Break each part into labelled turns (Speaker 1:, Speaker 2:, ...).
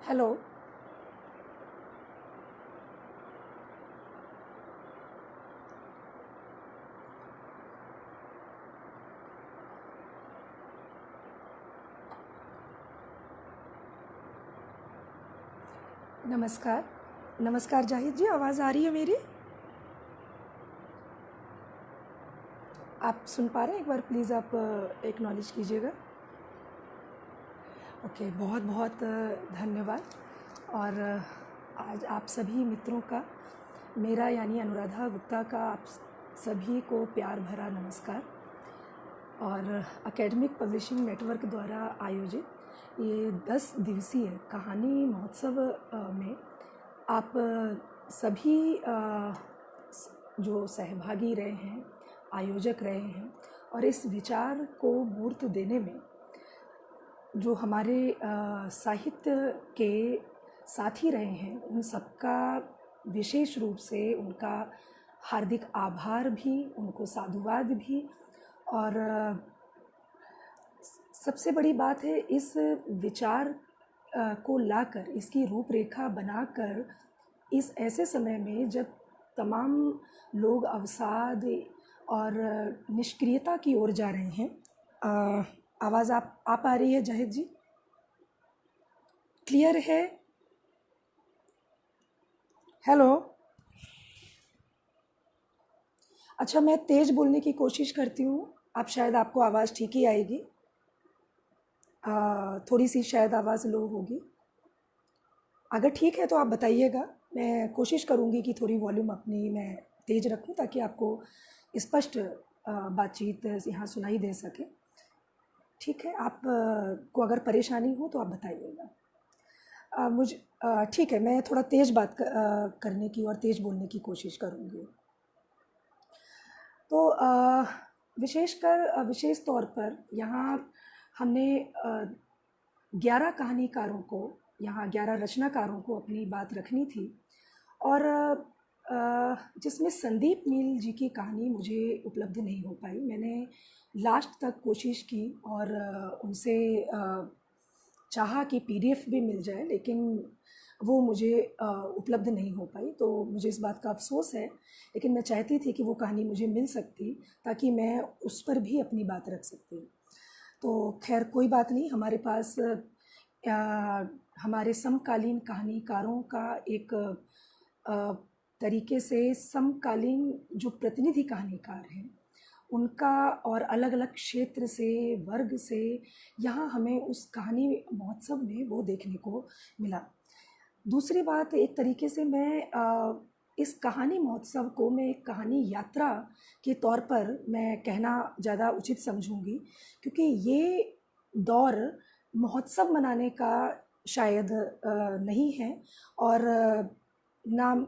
Speaker 1: Hello. नमस्कार। नमस्कार जाहिद जी, आवाज़ आ रही है मेरी? आप सुन पा रहे हैं? एक बार प्लीज़ आप एक्नॉलेज कीजिएगा। ओके, बहुत बहुत धन्यवाद। और आज आप सभी मित्रों का, मेरा यानी अनुराधा गुप्ता का, आप सभी को प्यार भरा नमस्कार। और एकेडमिक पब्लिशिंग नेटवर्क द्वारा आयोजित ये 10 दिवसीय कहानी महोत्सव में आप सभी जो सहभागी रहे हैं, आयोजक रहे हैं, और इस विचार को मूर्त देने में जो हमारे साहित्य के साथी रहे हैं, उन सबका विशेष रूप से उनका हार्दिक आभार भी, उनको साधुवाद भी। और सबसे बड़ी बात है, इस विचार को लाकर, इसकी रूपरेखा बनाकर, इस ऐसे समय में जब तमाम लोग अवसाद और निष्क्रियता की ओर जा रहे हैं। आवाज़ आ पा रही है जाहिद जी? क्लियर है? हेलो। अच्छा, मैं तेज़ बोलने की कोशिश करती हूँ, आप शायद आपको आवाज़ ठीक ही आएगी। थोड़ी सी शायद आवाज़ लो होगी। अगर ठीक है तो आप बताइएगा। मैं कोशिश करूँगी कि थोड़ी वॉल्यूम अपनी मैं तेज़ रखूँ ताकि आपको स्पष्ट बातचीत यहाँ सुनाई दे सके। ठीक है, आप को अगर परेशानी हो तो आप बताइएगा। ठीक है, मैं थोड़ा तेज़ करने की और तेज़ बोलने की कोशिश करूँगी। तो विशेष तौर पर यहाँ हमने 11 कहानीकारों को, यहाँ 11 रचनाकारों को अपनी बात रखनी थी। और जिसमें संदीप नील जी की कहानी मुझे उपलब्ध नहीं हो पाई। मैंने लास्ट तक कोशिश की और उनसे चाहा कि पीडीएफ भी मिल जाए, लेकिन वो मुझे उपलब्ध नहीं हो पाई। तो मुझे इस बात का अफ़सोस है, लेकिन मैं चाहती थी कि वो कहानी मुझे मिल सकती ताकि मैं उस पर भी अपनी बात रख सकती। तो खैर कोई बात नहीं, हमारे पास हमारे समकालीन कहानीकारों का एक तरीके से समकालीन जो प्रतिनिधि कहानीकार हैं उनका, और अलग अलग क्षेत्र से, वर्ग से, यहाँ हमें उस कहानी महोत्सव में वो देखने को मिला। दूसरी बात, एक तरीके से मैं इस कहानी महोत्सव को मैं एक कहानी यात्रा के तौर पर मैं कहना ज़्यादा उचित समझूंगी, क्योंकि ये दौर महोत्सव मनाने का शायद नहीं है। और नाम,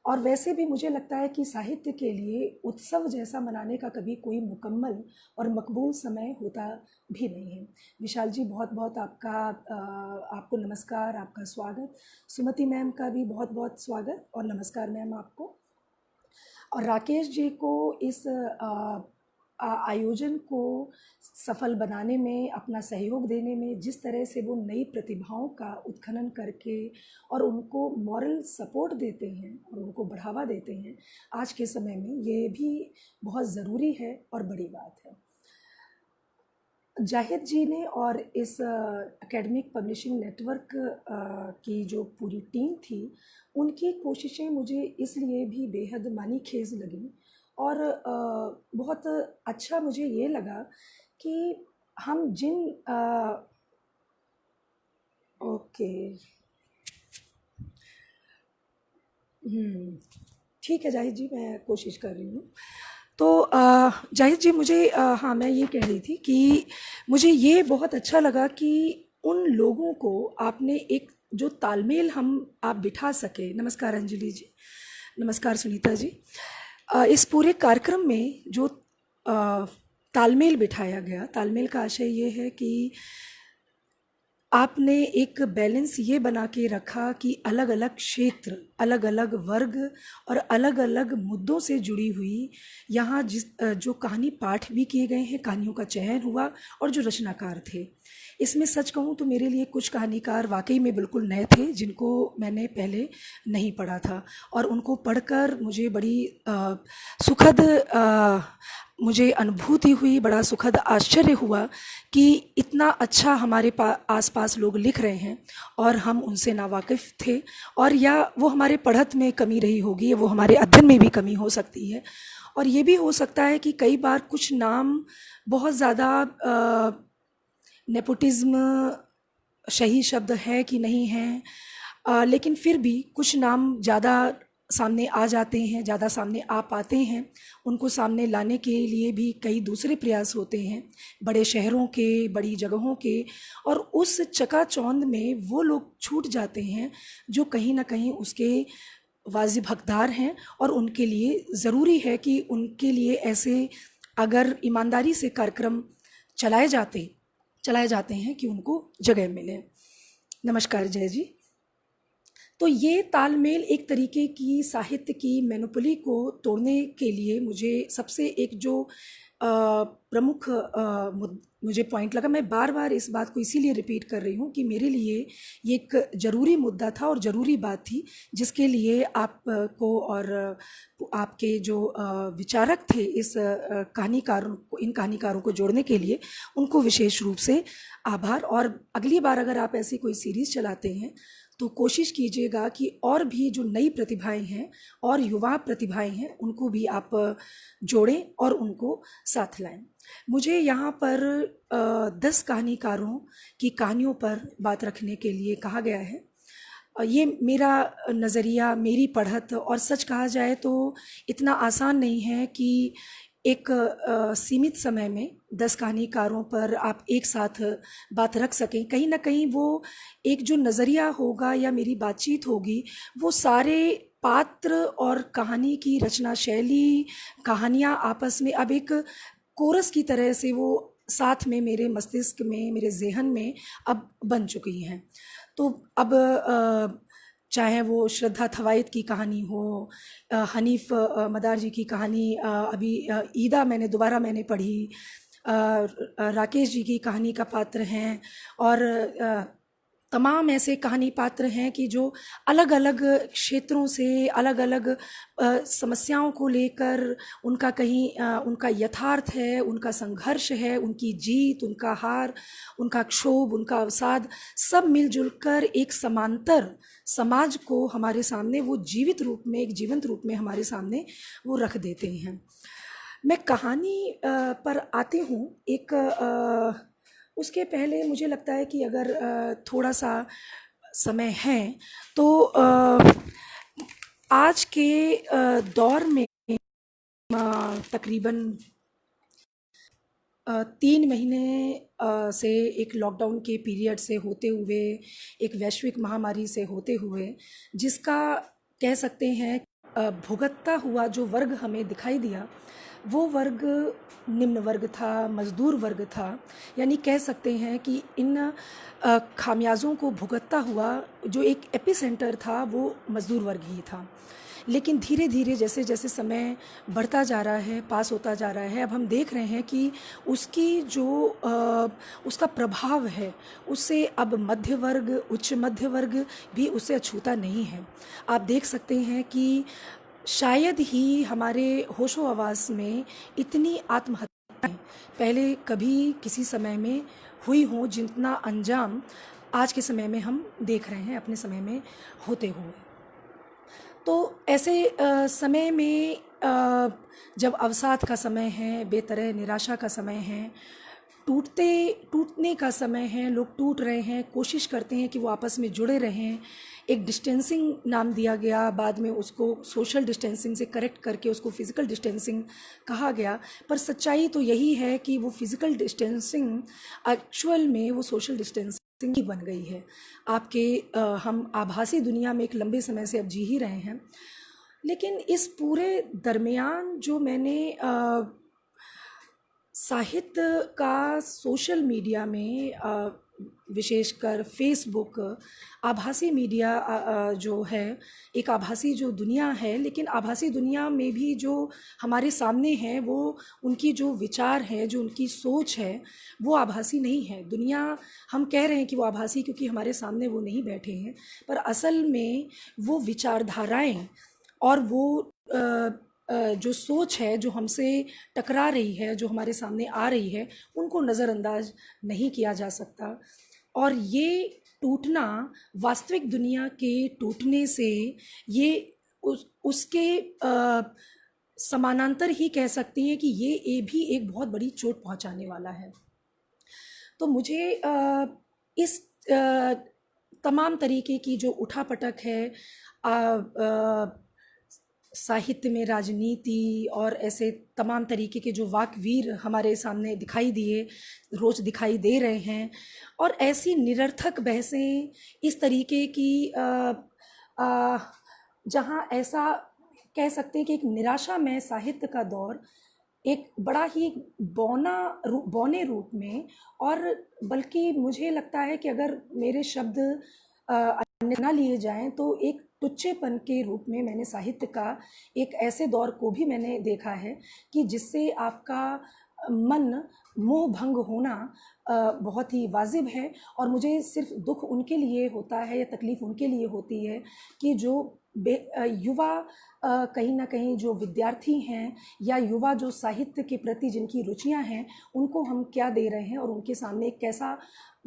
Speaker 1: और वैसे भी मुझे लगता है कि साहित्य के लिए उत्सव जैसा मनाने का कभी कोई मुकम्मल और मकबूल समय होता भी नहीं है। विशाल जी, बहुत बहुत आपको नमस्कार, आपका स्वागत। सुमति मैम का भी बहुत बहुत स्वागत और नमस्कार मैम आपको। और राकेश जी को इस आयोजन को सफल बनाने में, अपना सहयोग देने में, जिस तरह से वो नई प्रतिभाओं का उत्खनन करके और उनको मॉरल सपोर्ट देते हैं और उनको बढ़ावा देते हैं आज के समय में, ये भी बहुत ज़रूरी है और बड़ी बात है। जाहिद जी ने और इस एकेडमिक पब्लिशिंग नेटवर्क की जो पूरी टीम थी, उनकी कोशिशें मुझे इसलिए भी बेहद मानीखेज़ लगीं। और बहुत अच्छा मुझे ये लगा कि हम जिन ओके, ठीक है जाहिद जी, मैं कोशिश कर रही हूँ। तो जाहिद जी, मुझे हाँ, मैं ये कह रही थी कि मुझे ये बहुत अच्छा लगा कि उन लोगों को आपने एक जो तालमेल आप बिठा सके। नमस्कार अंजलि जी, नमस्कार सुनीता जी। इस पूरे कार्यक्रम में जो तालमेल बिठाया गया, तालमेल का आशय ये है कि आपने एक बैलेंस ये बना के रखा कि अलग अलग क्षेत्र, अलग अलग वर्ग और अलग अलग मुद्दों से जुड़ी हुई यहाँ जो कहानी पाठ भी किए गए हैं, कहानियों का चयन हुआ और जो रचनाकार थे, इसमें सच कहूँ तो मेरे लिए कुछ कहानीकार वाकई में बिल्कुल नए थे जिनको मैंने पहले नहीं पढ़ा था, और उनको पढ़कर मुझे बड़ी सुखद मुझे अनुभूति हुई, बड़ा सुखद आश्चर्य हुआ कि इतना अच्छा हमारे आसपास लोग लिख रहे हैं और हम उनसे नावाकिफ़ थे, और या वो हमारे पढ़त में कमी रही होगी, वो हमारे अध्ययन में भी कमी हो सकती है। और ये भी हो सकता है कि कई बार कुछ नाम बहुत ज़्यादा नेपोटिज्म सही शब्द है कि नहीं है, लेकिन फिर भी कुछ नाम ज़्यादा सामने आ जाते हैं, ज़्यादा सामने आ पाते हैं। उनको सामने लाने के लिए भी कई दूसरे प्रयास होते हैं, बड़े शहरों के, बड़ी जगहों के, और उस चकाचौंध में वो लोग छूट जाते हैं जो कहीं ना कहीं उसके वाजिब हकदार हैं, और उनके लिए ज़रूरी है कि उनके लिए ऐसे अगर ईमानदारी से कार्यक्रम चलाए जाते हैं कि उनको जगह मिले। नमस्कार जय जी। तो ये तालमेल एक तरीके की साहित्य की मोनोपोली को तोड़ने के लिए मुझे सबसे एक जो प्रमुख मुझे पॉइंट लगा, मैं बार बार इस बात को इसीलिए रिपीट कर रही हूँ कि मेरे लिए ये एक ज़रूरी मुद्दा था और ज़रूरी बात थी, जिसके लिए आपको और आपके जो विचारक थे इस इन कहानीकारों को जोड़ने के लिए, उनको विशेष रूप से आभार। और अगली बार अगर आप ऐसी कोई सीरीज़ चलाते हैं तो कोशिश कीजिएगा कि और भी जो नई प्रतिभाएं हैं और युवा प्रतिभाएं हैं उनको भी आप जोड़ें और उनको साथ लाएं। मुझे यहाँ पर 10 कहानीकारों की कहानियों पर बात रखने के लिए कहा गया है। ये मेरा नज़रिया, मेरी पढ़त, और सच कहा जाए तो इतना आसान नहीं है कि एक सीमित समय में 10 कहानीकारों पर आप एक साथ बात रख सकें। कहीं ना कहीं वो एक जो नज़रिया होगा या मेरी बातचीत होगी, वो सारे पात्र और कहानी की रचना शैली, कहानियाँ आपस में अब एक कोरस की तरह से वो साथ में मेरे मस्तिष्क में, मेरे ज़हन में अब बन चुकी हैं। तो अब चाहे वो श्रद्धा थवाइट की कहानी हो, हनीफ मदार जी की कहानी, अभी ईदा मैंने पढ़ी, राकेश जी की कहानी का पात्र हैं, और तमाम ऐसे कहानी पात्र हैं कि जो अलग अलग क्षेत्रों से अलग अलग समस्याओं को लेकर उनका कहीं उनका यथार्थ है, उनका संघर्ष है, उनकी जीत, उनका हार, उनका क्षोभ, उनका अवसाद, सब मिलजुल कर एक समांतर समाज को हमारे सामने वो जीवित रूप में, एक जीवंत रूप में हमारे सामने वो रख देते हैं। मैं कहानी पर आती हूँ। एक उसके पहले मुझे लगता है कि अगर थोड़ा सा समय है तो आज के दौर में तकरीबन 3 महीने से एक लॉकडाउन के पीरियड से होते हुए, एक वैश्विक महामारी से होते हुए, जिसका कह सकते हैं भुगतता हुआ जो वर्ग हमें दिखाई दिया, वो वर्ग निम्न वर्ग था, मज़दूर वर्ग था। यानी कह सकते हैं कि इन खामियाजों को भुगतता हुआ जो एक एपिसेंटर था वो मज़दूर वर्ग ही था। लेकिन धीरे धीरे जैसे जैसे समय बढ़ता जा रहा है, पास होता जा रहा है, अब हम देख रहे हैं कि उसकी जो उसका प्रभाव है, उससे अब मध्य वर्ग, उच्च मध्य वर्ग भी उससे अछूता नहीं है। आप देख सकते हैं कि शायद ही हमारे होशो हवास में इतनी आत्महत्याएं पहले कभी किसी समय में हुई हों जितना अंजाम आज के समय में हम देख रहे हैं अपने समय में होते हुए। तो ऐसे समय में जब अवसाद का समय है, बेतरह निराशा का समय है, टूटने का समय है, लोग टूट रहे हैं, कोशिश करते हैं कि वो आपस में जुड़े रहें। एक डिस्टेंसिंग नाम दिया गया, बाद में उसको सोशल डिस्टेंसिंग से करेक्ट करके उसको फिज़िकल डिस्टेंसिंग कहा गया, पर सच्चाई तो यही है कि वो फिज़िकल डिस्टेंसिंग एक्चुअल में वो सोशल डिस्टेंसिंग ही बन गई है। आपके हम आभासी दुनिया में एक लंबे समय से अब जी ही रहे हैं। लेकिन इस पूरे दरमियान जो मैंने साहित्य का सोशल मीडिया में विशेषकर फेसबुक, आभासी मीडिया जो है, एक आभासी जो दुनिया है, लेकिन आभासी दुनिया में भी जो हमारे सामने है वो उनकी जो विचार है, जो उनकी सोच है, वो आभासी नहीं है। दुनिया हम कह रहे हैं कि वो आभासी क्योंकि हमारे सामने वो नहीं बैठे हैं, पर असल में वो विचारधाराएं और वो जो सोच है जो हमसे टकरा रही है, जो हमारे सामने आ रही है, उनको नज़रअंदाज नहीं किया जा सकता। और ये टूटना वास्तविक दुनिया के टूटने से ये उसके समानांतर ही कह सकती हैं कि ये भी एक बहुत बड़ी चोट पहुंचाने वाला है। तो मुझे इस तमाम तरीके की जो उठापटक है, साहित्य में राजनीति और ऐसे तमाम तरीके के जो वाकवीर हमारे सामने दिखाई दिए, रोज़ दिखाई दे रहे हैं, और ऐसी निरर्थक बहसें इस तरीके की जहाँ ऐसा कह सकते हैं कि एक निराशा में साहित्य का दौर एक बड़ा ही बौने रूप में, और बल्कि मुझे लगता है कि अगर मेरे शब्द अन्य ना लिए जाएं तो एक टुच्चेपन के रूप में मैंने साहित्य का एक ऐसे दौर को भी मैंने देखा है कि जिससे आपका मन मोह भंग होना बहुत ही वाजिब है। और मुझे सिर्फ दुख उनके लिए होता है या तकलीफ़ उनके लिए होती है कि जो युवा कहीं ना कहीं जो विद्यार्थी हैं या युवा जो साहित्य के प्रति जिनकी रुचियां हैं, उनको हम क्या दे रहे हैं और उनके सामने एक कैसा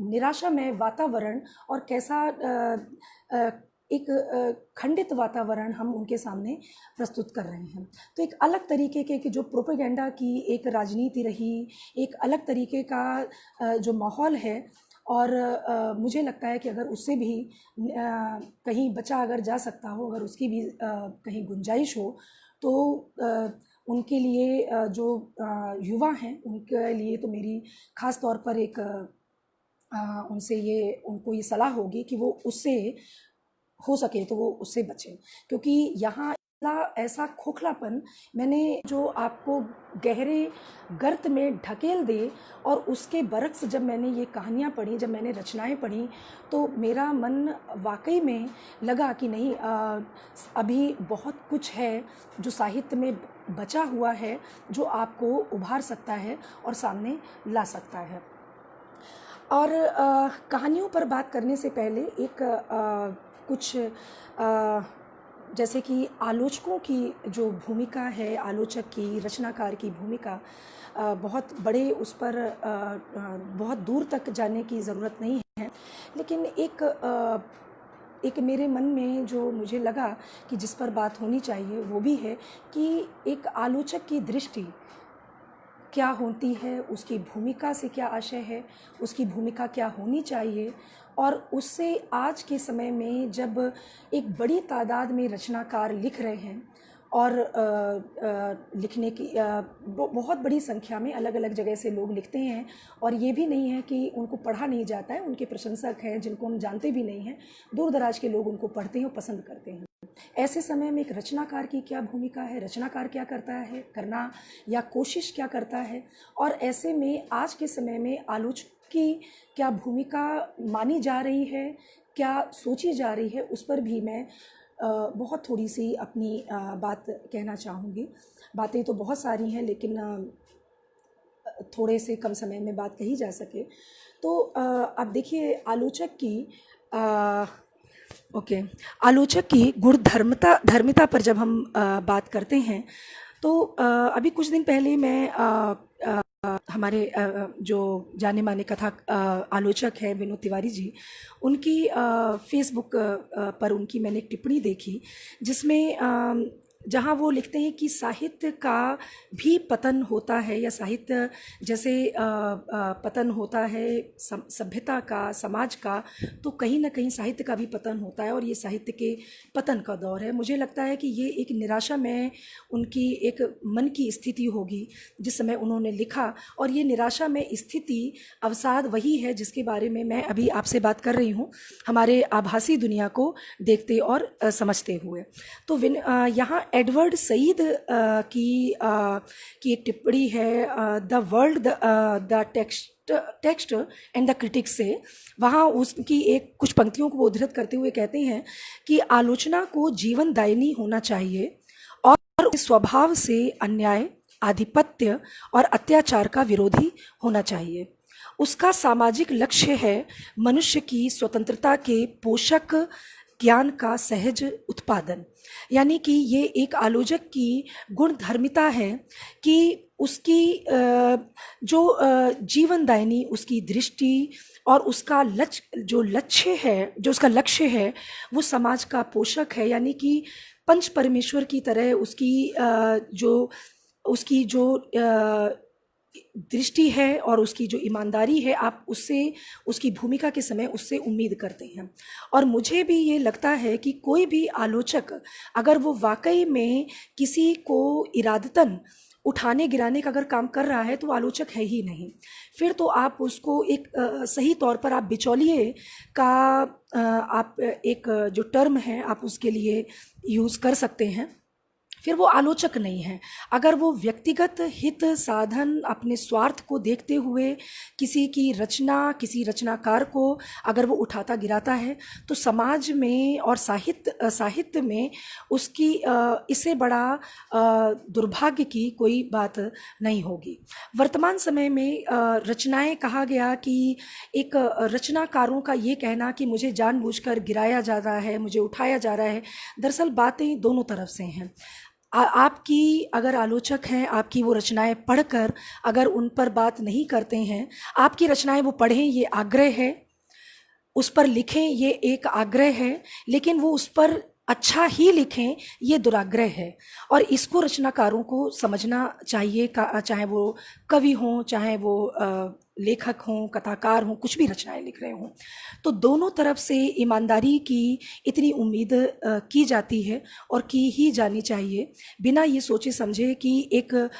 Speaker 1: निराशामय वातावरण और कैसा एक खंडित वातावरण हम उनके सामने प्रस्तुत कर रहे हैं। तो एक अलग तरीके के कि जो प्रोपेगेंडा की एक राजनीति रही, एक अलग तरीके का जो माहौल है, और मुझे लगता है कि अगर उससे भी कहीं बचा अगर जा सकता हो, अगर उसकी भी कहीं गुंजाइश हो, तो उनके लिए जो युवा हैं उनके लिए तो मेरी ख़ास तौर पर एक उनको ये सलाह होगी कि वो उससे हो सके तो वो उससे बचें, क्योंकि यहाँ ऐसा खोखलापन मैंने जो आपको गहरे गर्त में ढकेल दे, और उसके बरक्स जब मैंने ये कहानियाँ पढ़ी, जब मैंने रचनाएं पढ़ी, तो मेरा मन वाकई में लगा कि नहीं, अभी बहुत कुछ है जो साहित्य में बचा हुआ है, जो आपको उभार सकता है और सामने ला सकता है। और कहानियों पर बात करने से पहले एक कुछ जैसे कि आलोचकों की जो भूमिका है, आलोचक की, रचनाकार की भूमिका बहुत बड़े, उस पर बहुत दूर तक जाने की ज़रूरत नहीं है, लेकिन एक मेरे मन में जो मुझे लगा कि जिस पर बात होनी चाहिए वो भी है कि एक आलोचक की दृष्टि क्या होती है, उसकी भूमिका से क्या आशय है, उसकी भूमिका क्या होनी चाहिए, और उससे आज के समय में जब एक बड़ी तादाद में रचनाकार लिख रहे हैं और लिखने की बहुत बड़ी संख्या में अलग अलग जगह से लोग लिखते हैं, और ये भी नहीं है कि उनको पढ़ा नहीं जाता है, उनके प्रशंसक हैं जिनको हम जानते भी नहीं हैं, दूर दराज के लोग उनको पढ़ते हैं और पसंद करते हैं। ऐसे समय में एक रचनाकार की क्या भूमिका है, रचनाकार क्या करता है, करना या कोशिश क्या करता है, और ऐसे में आज के समय में आलोचक की क्या भूमिका मानी जा रही है, क्या सोची जा रही है, उस पर भी मैं बहुत थोड़ी सी अपनी बात कहना चाहूँगी। बातें तो बहुत सारी हैं, लेकिन थोड़े से कम समय में बात कही जा सके तो अब देखिए, आलोचक की गुण धर्मिता पर जब हम बात करते हैं तो अभी कुछ दिन पहले मैं हमारे जो जाने माने कथा आलोचक है विनोद तिवारी जी, उनकी फेसबुक पर उनकी मैंने एक टिप्पणी देखी जिसमें जहाँ वो लिखते हैं कि साहित्य का भी पतन होता है, या साहित्य जैसे पतन होता है सभ्यता का, समाज का, तो कहीं ना कहीं साहित्य का भी पतन होता है, और ये साहित्य के पतन का दौर है। मुझे लगता है कि ये एक निराशा में उनकी एक मन की स्थिति होगी जिस समय उन्होंने लिखा, और ये निराशा में स्थिति अवसाद वही है जिसके बारे में मैं अभी आपसे बात कर रही हूँ, हमारे आभासी दुनिया को देखते और समझते हुए। तो यहाँ एडवर्ड सईद की एक टिप्पणी है, the world the text and the critics से, वहाँ उसकी एक कुछ पंक्तियों को वो उद्धृत करते हुए कहते हैं कि आलोचना को जीवनदायिनी होना चाहिए और स्वभाव से अन्याय, आधिपत्य और अत्याचार का विरोधी होना चाहिए। उसका सामाजिक लक्ष्य है मनुष्य की स्वतंत्रता के पोषक ज्ञान का सहज उत्पादन। यानी कि ये एक आलोचक की गुणधर्मिता है कि उसकी जो जीवनदायिनी उसकी दृष्टि और उसका लक्ष्य है वो समाज का पोषक है। यानी कि पंच परमेश्वर की तरह उसकी जो दृष्टि है और उसकी जो ईमानदारी है, आप उससे उसकी भूमिका के समय उससे उम्मीद करते हैं। और मुझे भी ये लगता है कि कोई भी आलोचक अगर वो वाकई में किसी को इरादतन उठाने गिराने का अगर काम कर रहा है तो आलोचक है ही नहीं। फिर तो आप उसको एक सही तौर पर आप बिचौलिए का आप एक जो टर्म है आप उसके लिए यूज़ कर सकते हैं, फिर वो आलोचक नहीं है। अगर वो व्यक्तिगत हित साधन अपने स्वार्थ को देखते हुए किसी की रचना, किसी रचनाकार को अगर वो उठाता गिराता है तो समाज में और साहित्य में उसकी इससे बड़ा दुर्भाग्य की कोई बात नहीं होगी। वर्तमान समय में रचनाएं कहा गया कि एक रचनाकारों का ये कहना कि मुझे जानबूझकर गिराया जा रहा है, मुझे उठाया जा रहा है, दरअसल बातें दोनों तरफ से हैं। आपकी अगर आलोचक हैं, आपकी वो रचनाएं पढ़कर अगर उन पर बात नहीं करते हैं, आपकी रचनाएं वो पढ़ें ये आग्रह है, उस पर लिखें ये एक आग्रह है, लेकिन वो उस पर अच्छा ही लिखें ये दुराग्रह है। और इसको रचनाकारों को समझना चाहिए, चाहे वो कवि हों, चाहे वो लेखक हों, कथाकार हों, कुछ भी रचनाएं लिख रहे हों, तो दोनों तरफ से ईमानदारी की इतनी उम्मीद की जाती है और की ही जानी चाहिए, बिना ये सोचे समझे कि एक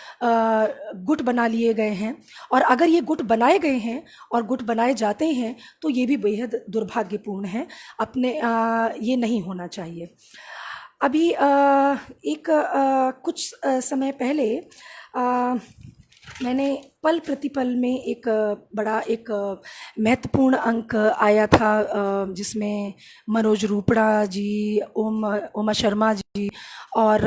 Speaker 1: गुट बना लिए गए हैं। और अगर ये गुट बनाए गए हैं और गुट बनाए जाते हैं तो ये भी बेहद दुर्भाग्यपूर्ण है, ये नहीं होना चाहिए। अभी कुछ समय पहले मैंने पल प्रतिपल में एक बड़ा एक महत्वपूर्ण अंक आया था जिसमें मनोज रूपड़ा जी, उमा शर्मा जी और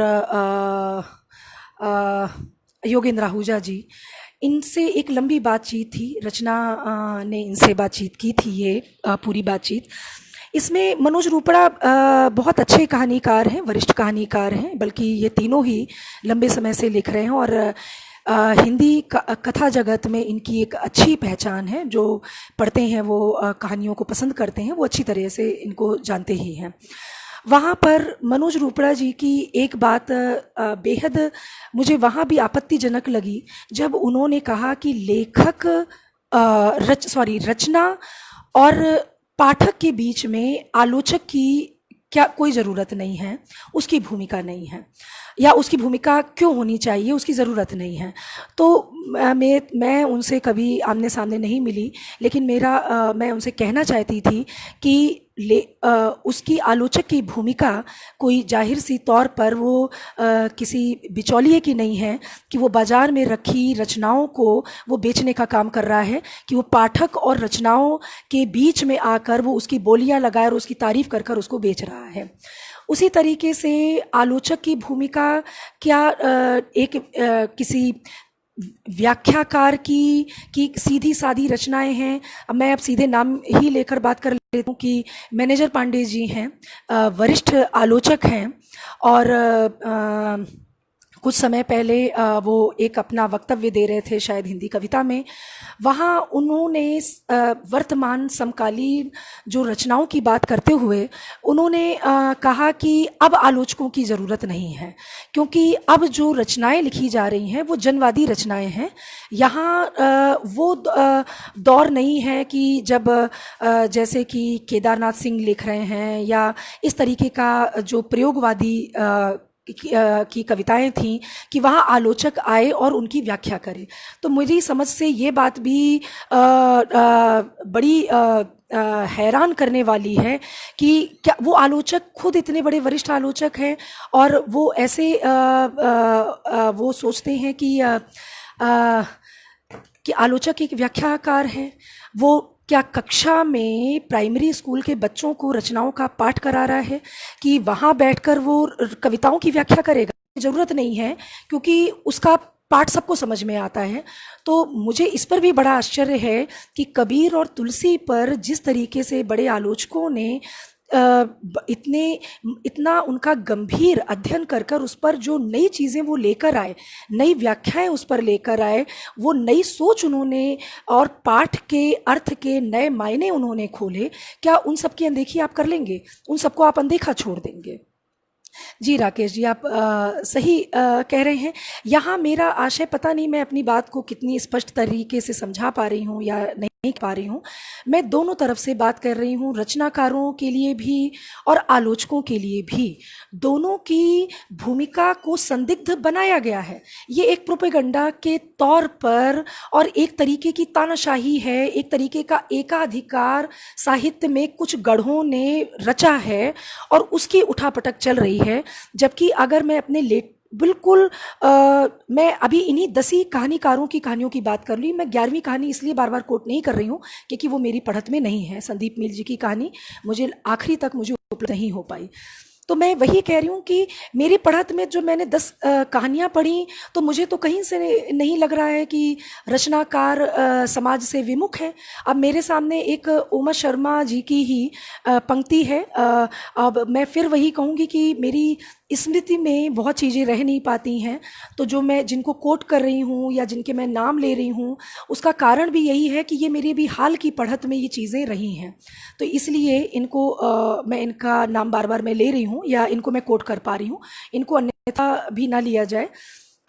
Speaker 1: योगेंद्र आहूजा जी, इनसे एक लंबी बातचीत थी। रचना ने इनसे बातचीत की थी, ये पूरी बातचीत। इसमें मनोज रूपड़ा बहुत अच्छे कहानीकार हैं, वरिष्ठ कहानीकार हैं, बल्कि ये तीनों ही लंबे समय से लिख रहे हैं और हिंदी कथा जगत में इनकी एक अच्छी पहचान है। जो पढ़ते हैं वो कहानियों को पसंद करते हैं, वो अच्छी तरह से इनको जानते ही हैं। वहाँ पर मनोज रूपड़ा जी की एक बात बेहद मुझे वहाँ भी आपत्तिजनक लगी, जब उन्होंने कहा कि रचना और पाठक के बीच में आलोचक की क्या कोई ज़रूरत नहीं है, उसकी भूमिका नहीं है, या उसकी भूमिका क्यों होनी चाहिए, उसकी ज़रूरत नहीं है। तो मैं उनसे कभी आमने सामने नहीं मिली, लेकिन मैं उनसे कहना चाहती थी कि उसकी आलोचक की भूमिका कोई जाहिर सी तौर पर वो किसी बिचौलिए की नहीं है कि वो बाज़ार में रखी रचनाओं को वो बेचने का काम कर रहा है, कि वो पाठक और रचनाओं के बीच में आकर वो उसकी बोलियां लगाए और उसकी तारीफ कर कर उसको बेच रहा है। उसी तरीके से आलोचक की भूमिका क्या किसी व्याख्याकार की सीधी सादी रचनाएं हैं। अब मैं सीधे नाम ही लेकर बात कर लेती हूँ कि मैनेजर पांडे जी हैं, वरिष्ठ आलोचक हैं और कुछ समय पहले वो एक अपना वक्तव्य दे रहे थे शायद हिंदी कविता में। वहाँ उन्होंने वर्तमान समकालीन जो रचनाओं की बात करते हुए उन्होंने कहा कि अब आलोचकों की ज़रूरत नहीं है, क्योंकि अब जो रचनाएं लिखी जा रही हैं वो जनवादी रचनाएं हैं। यहाँ वो दौर नहीं है कि जब जैसे कि केदारनाथ सिंह लिख रहे हैं या इस तरीके का जो प्रयोगवादी की कविताएं थीं कि वहाँ आलोचक आए और उनकी व्याख्या करें। तो मेरी समझ से ये बात भी बड़ी हैरान करने वाली है कि क्या वो आलोचक खुद इतने बड़े वरिष्ठ आलोचक हैं और वो ऐसे वो सोचते हैं कि कि आलोचक एक व्याख्याकार है, वो क्या कक्षा में प्राइमरी स्कूल के बच्चों को रचनाओं का पाठ करा रहा है कि वहाँ बैठकर वो कविताओं की व्याख्या करेगा? ज़रूरत नहीं है, क्योंकि उसका पाठ सबको समझ में आता है। तो मुझे इस पर भी बड़ा आश्चर्य है कि कबीर और तुलसी पर जिस तरीके से बड़े आलोचकों ने इतने इतना उनका गंभीर अध्ययन कर कर उस पर जो नई चीज़ें वो लेकर आए, नई व्याख्याएं उस पर लेकर आए, वो नई सोच उन्होंने और पाठ के अर्थ के नए मायने उन्होंने खोले, क्या उन सब की अनदेखी आप कर लेंगे? उन सबको आप अनदेखा छोड़ देंगे? जी राकेश जी, आप सही कह रहे हैं। यहाँ मेरा आशय, पता नहीं मैं अपनी बात को कितनी स्पष्ट तरीके से समझा पा रही हूँ या नहीं पा रही हूँ। मैं दोनों तरफ से बात कर रही हूँ, रचनाकारों के लिए भी और आलोचकों के लिए भी। दोनों की भूमिका को संदिग्ध बनाया गया है। ये एक प्रोपेगंडा के तौर पर और एक तरीके की तानाशाही है, एक तरीके का एकाधिकार साहित्य में कुछ गढ़ों ने रचा है और उसकी उठापटक चल रही है। जबकि अगर मैं अपने बिल्कुल मैं अभी इन्हीं 10 ही कहानीकारों की कहानियों की बात कर ली। मैं 11वीं कहानी इसलिए बार बार कोट नहीं कर रही हूँ क्योंकि वो मेरी पढ़त में नहीं है। संदीप मील जी की कहानी मुझे आखिरी तक मुझे उपलब्ध नहीं हो पाई। तो मैं वही कह रही हूँ कि मेरी पढ़त में जो मैंने 10 कहानियाँ पढ़ी, तो मुझे तो कहीं से नहीं लग रहा है कि रचनाकार समाज से विमुख है। अब मेरे सामने एक उमा शर्मा जी की ही पंक्ति है। अब मैं फिर वही कहूँगी कि मेरी स्मृति में बहुत चीज़ें रह नहीं पाती हैं, तो जो मैं जिनको कोट कर रही हूँ या जिनके मैं नाम ले रही हूँ, उसका कारण भी यही है कि ये मेरी भी हाल की पढ़त में ये चीज़ें रही हैं। तो इसलिए इनको मैं इनका नाम बार बार मैं ले रही हूँ या इनको मैं कोट कर पा रही हूँ, इनको अन्यथा भी ना लिया जाए।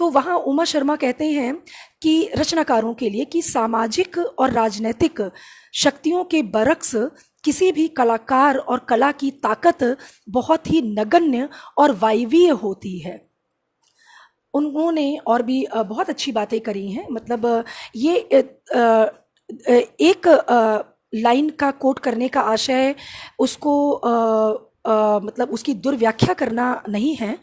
Speaker 1: तो वहाँ उमा शर्मा कहते हैं कि रचनाकारों के लिए कि सामाजिक और राजनीतिक शक्तियों के बरक्स किसी भी कलाकार और कला की ताकत बहुत ही नगण्य और वायवीय होती है। उन्होंने और भी बहुत अच्छी बातें करी हैं। मतलब ये एक लाइन का कोट करने का आशय उसको मतलब उसकी दुर्व्याख्या करना नहीं है,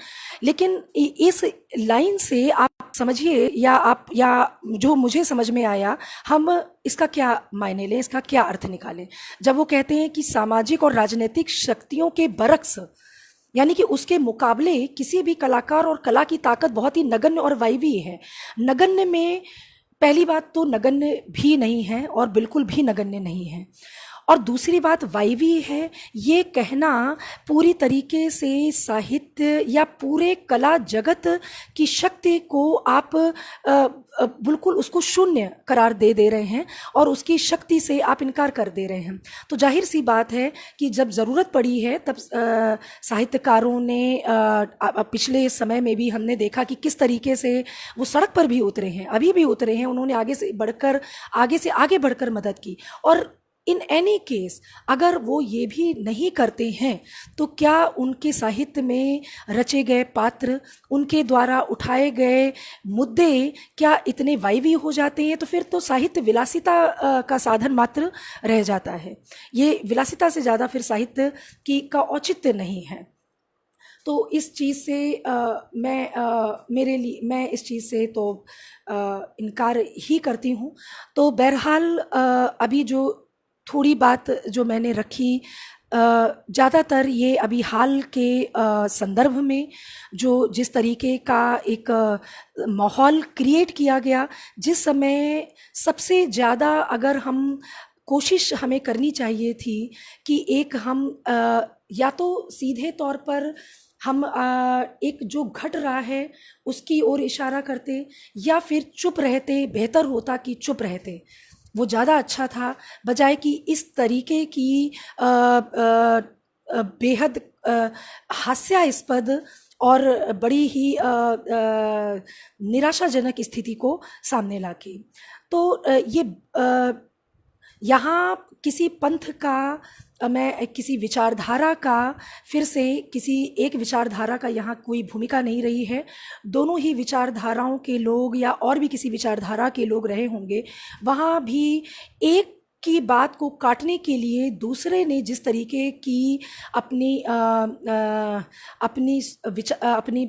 Speaker 1: लेकिन इस लाइन से आप समझिए या जो मुझे समझ में आया, हम इसका क्या मायने लें, इसका क्या अर्थ निकालें। जब वो कहते हैं कि सामाजिक और राजनीतिक शक्तियों के बरक्स, यानी कि उसके मुकाबले किसी भी कलाकार और कला की ताकत बहुत ही नगण्य और वायवीय है। नगण्य में पहली बात तो नगण्य भी नहीं है और बिल्कुल भी नगण्य नहीं है, और दूसरी बात वायवीय है। ये कहना पूरी तरीके से साहित्य या पूरे कला जगत की शक्ति को आप बिल्कुल उसको शून्य करार दे रहे हैं और उसकी शक्ति से आप इनकार कर दे रहे हैं। तो जाहिर सी बात है कि जब ज़रूरत पड़ी है तब साहित्यकारों ने पिछले समय में भी हमने देखा कि किस तरीके से वो सड़क पर भी उतरे हैं, अभी भी उतरे हैं। उन्होंने आगे से आगे बढ़कर मदद की। और इन एनी केस अगर वो ये भी नहीं करते हैं तो क्या उनके साहित्य में रचे गए पात्र, उनके द्वारा उठाए गए मुद्दे क्या इतने वायवीय हो जाते हैं? तो फिर तो साहित्य विलासिता का साधन मात्र रह जाता है। ये विलासिता से ज़्यादा फिर साहित्य का औचित्य नहीं है। तो इस चीज़ से मैं इस चीज़ से तो इनकार ही करती हूँ। तो बहरहाल अभी जो थोड़ी बात जो मैंने रखी, ज़्यादातर ये अभी हाल के संदर्भ में जिस तरीके का एक माहौल क्रिएट किया गया, जिस समय सबसे ज़्यादा अगर हम कोशिश हमें करनी चाहिए थी कि एक हम या तो सीधे तौर पर हम एक जो घट रहा है उसकी ओर इशारा करते, या फिर चुप रहते। बेहतर होता कि चुप रहते, वो ज़्यादा अच्छा था, बजाय कि इस तरीके की बेहद हास्यास्पद और बड़ी ही निराशाजनक स्थिति को सामने लाके। तो ये यहाँ किसी पंथ का मैं किसी विचारधारा का फिर से किसी एक विचारधारा का यहाँ कोई भूमिका नहीं रही है। दोनों ही विचारधाराओं के लोग या और भी किसी विचारधारा के लोग रहे होंगे, वहाँ भी एक की बात को काटने के लिए दूसरे ने जिस तरीके की अपनी अपनी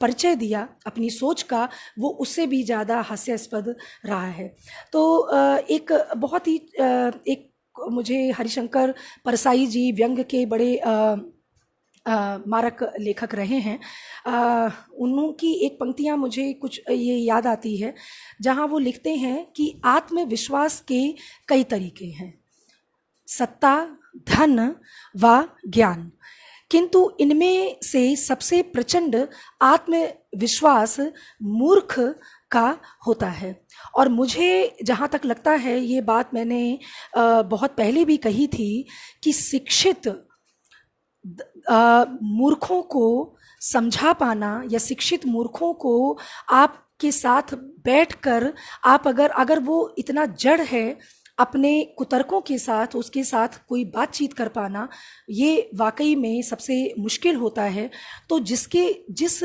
Speaker 1: परिचय दिया अपनी सोच का, वो उससे भी ज़्यादा हास्यास्पद रहा है। तो एक बहुत ही एक मुझे हरिशंकर परसाई जी व्यंग्य के बड़े मारक लेखक रहे हैं। उनकी एक पंक्तियाँ मुझे कुछ ये याद आती है, जहाँ वो लिखते हैं कि आत्मविश्वास के कई तरीके हैं, सत्ता, धन व ज्ञान, किंतु इनमें से सबसे प्रचंड आत्मविश्वास मूर्ख का होता है। और मुझे जहाँ तक लगता है, ये बात मैंने बहुत पहले भी कही थी कि शिक्षित मूर्खों को समझा पाना या शिक्षित मूर्खों को आपके साथ बैठकर आप अगर वो इतना जड़ है अपने कुतर्कों के साथ, उसके साथ कोई बातचीत कर पाना, ये वाकई में सबसे मुश्किल होता है। तो जिस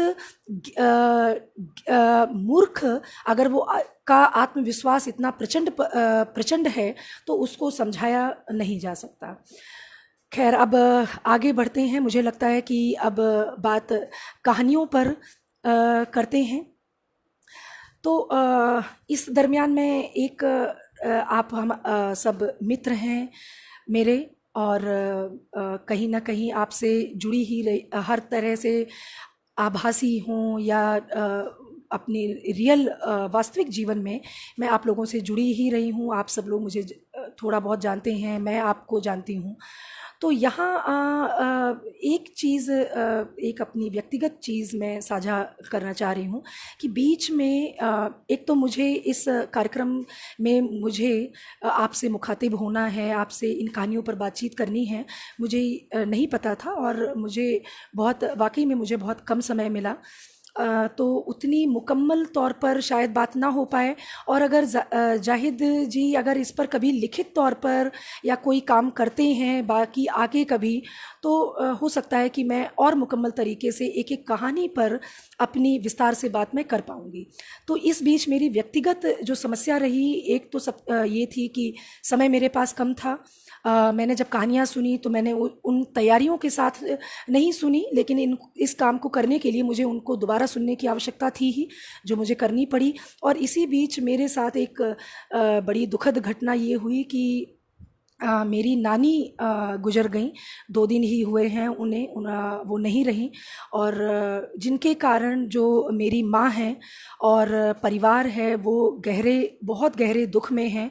Speaker 1: मूर्ख अगर वो का आत्मविश्वास इतना प्रचंड है, तो उसको समझाया नहीं जा सकता। खैर, अब आगे बढ़ते हैं। मुझे लगता है कि अब बात कहानियों पर करते हैं। तो इस दरमियान में एक आप हम सब मित्र हैं मेरे, और कहीं ना कहीं आपसे जुड़ी ही रही, हर तरह से आभासी हों या अपने रियल वास्तविक जीवन में मैं आप लोगों से जुड़ी ही रही हूँ। आप सब लोग मुझे थोड़ा बहुत जानते हैं, मैं आपको जानती हूँ। तो यहाँ एक चीज़, एक अपनी व्यक्तिगत चीज़ मैं साझा करना चाह रही हूँ कि बीच में एक तो मुझे इस कार्यक्रम में मुझे आपसे मुखातिब होना है, आपसे इन कहानियों पर बातचीत करनी है, मुझे नहीं पता था, और मुझे वाकई में मुझे बहुत कम समय मिला। तो उतनी मुकम्मल तौर पर शायद बात ना हो पाए, और अगर जाहिद जी अगर इस पर कभी लिखित तौर पर या कोई काम करते हैं बाकी आगे कभी, तो हो सकता है कि मैं और मुकम्मल तरीके से एक एक कहानी पर अपनी विस्तार से बात मैं कर पाऊँगी। तो इस बीच मेरी व्यक्तिगत जो समस्या रही, एक तो ये थी कि समय मेरे पास कम था। मैंने जब कहानियाँ सुनी तो मैंने उन तैयारियों के साथ नहीं सुनी, लेकिन इस काम को करने के लिए मुझे उनको दोबारा सुनने की आवश्यकता थी ही, जो मुझे करनी पड़ी। और इसी बीच मेरे साथ एक बड़ी दुखद घटना ये हुई कि मेरी नानी गुजर गईं। 2 दिन ही हुए हैं वो नहीं रहीं, और जिनके कारण जो मेरी माँ हैं और परिवार है वो बहुत गहरे दुख में हैं।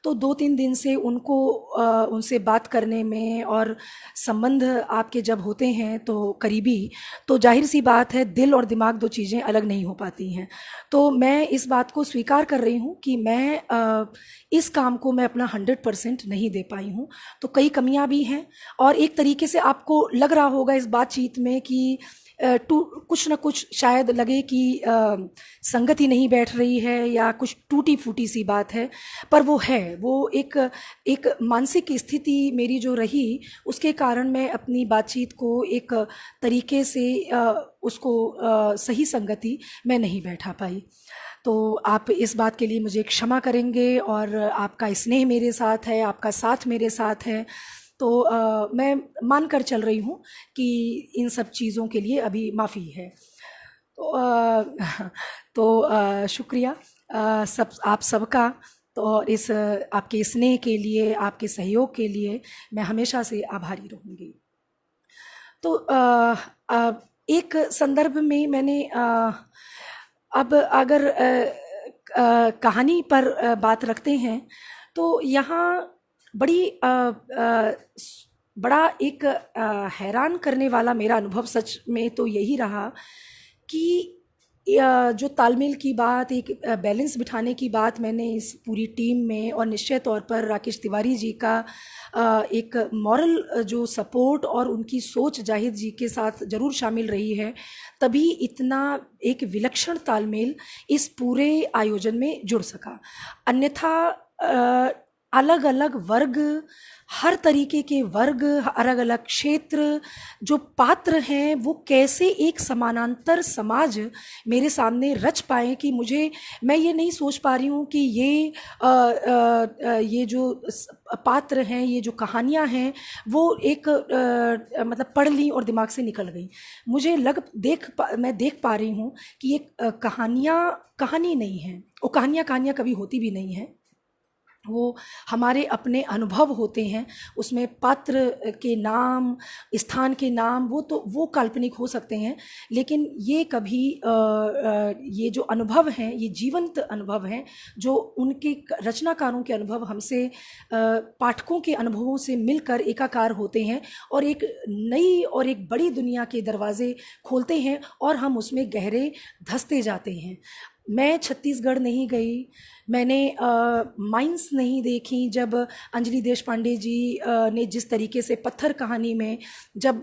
Speaker 1: तो 2-3 दिन से उनसे बात करने में, और संबंध आपके जब होते हैं तो करीबी, तो जाहिर सी बात है दिल और दिमाग 2 चीज़ें अलग नहीं हो पाती हैं। तो मैं इस बात को स्वीकार कर रही हूँ कि मैं इस काम को मैं अपना 100% नहीं दे पाई हूँ। तो कई कमियां भी हैं, और एक तरीके से आपको लग रहा होगा इस बातचीत में कि कुछ ना कुछ शायद लगे कि संगत ही नहीं बैठ रही है या कुछ टूटी फूटी सी बात है, पर वो एक मानसिक स्थिति मेरी जो रही, उसके कारण मैं अपनी बातचीत को एक तरीके से उसको सही संगति मैं नहीं बैठा पाई। तो आप इस बात के लिए मुझे क्षमा करेंगे, और आपका स्नेह मेरे साथ है, आपका साथ मेरे साथ है। तो मैं मान कर चल रही हूँ कि इन सब चीज़ों के लिए अभी माफ़ी है। तो शुक्रिया आप सबका। तो और इस आपके स्नेह के लिए, आपके सहयोग के लिए मैं हमेशा से आभारी रहूँगी। तो एक संदर्भ में मैंने अब अगर कहानी पर बात रखते हैं, तो यहाँ बड़ा एक हैरान करने वाला मेरा अनुभव सच में तो यही रहा कि जो तालमेल की बात, एक बैलेंस बिठाने की बात मैंने इस पूरी टीम में, और निश्चय तौर पर राकेश तिवारी जी का एक मॉरल जो सपोर्ट और उनकी सोच जाहिद जी के साथ ज़रूर शामिल रही है, तभी इतना एक विलक्षण तालमेल इस पूरे आयोजन में जुड़ सका। अन्यथा अलग अलग वर्ग, हर तरीके के वर्ग, अलग अलग क्षेत्र, जो पात्र हैं वो कैसे एक समानांतर समाज मेरे सामने रच पाए कि मैं ये नहीं सोच पा रही हूँ कि ये जो पात्र हैं, ये जो कहानियाँ हैं वो एक मतलब पढ़ ली और दिमाग से निकल गई। मैं देख पा रही हूँ कि ये कहानियाँ कहानी नहीं हैं, वो कहानियाँ कभी होती भी नहीं हैं, वो हमारे अपने अनुभव होते हैं। उसमें पात्र के नाम, स्थान के नाम वो काल्पनिक हो सकते हैं, लेकिन ये कभी ये जो अनुभव हैं, ये जीवंत अनुभव हैं, जो उनके रचनाकारों के अनुभव हमसे पाठकों के अनुभवों से मिलकर एकाकार होते हैं और एक नई और एक बड़ी दुनिया के दरवाजे खोलते हैं और हम उसमें गहरे धंसते जाते हैं। मैं छत्तीसगढ़ नहीं गई, मैंने माइंस नहीं देखी। जब अंजलि देशपांडे जी ने जिस तरीके से पत्थर कहानी में जब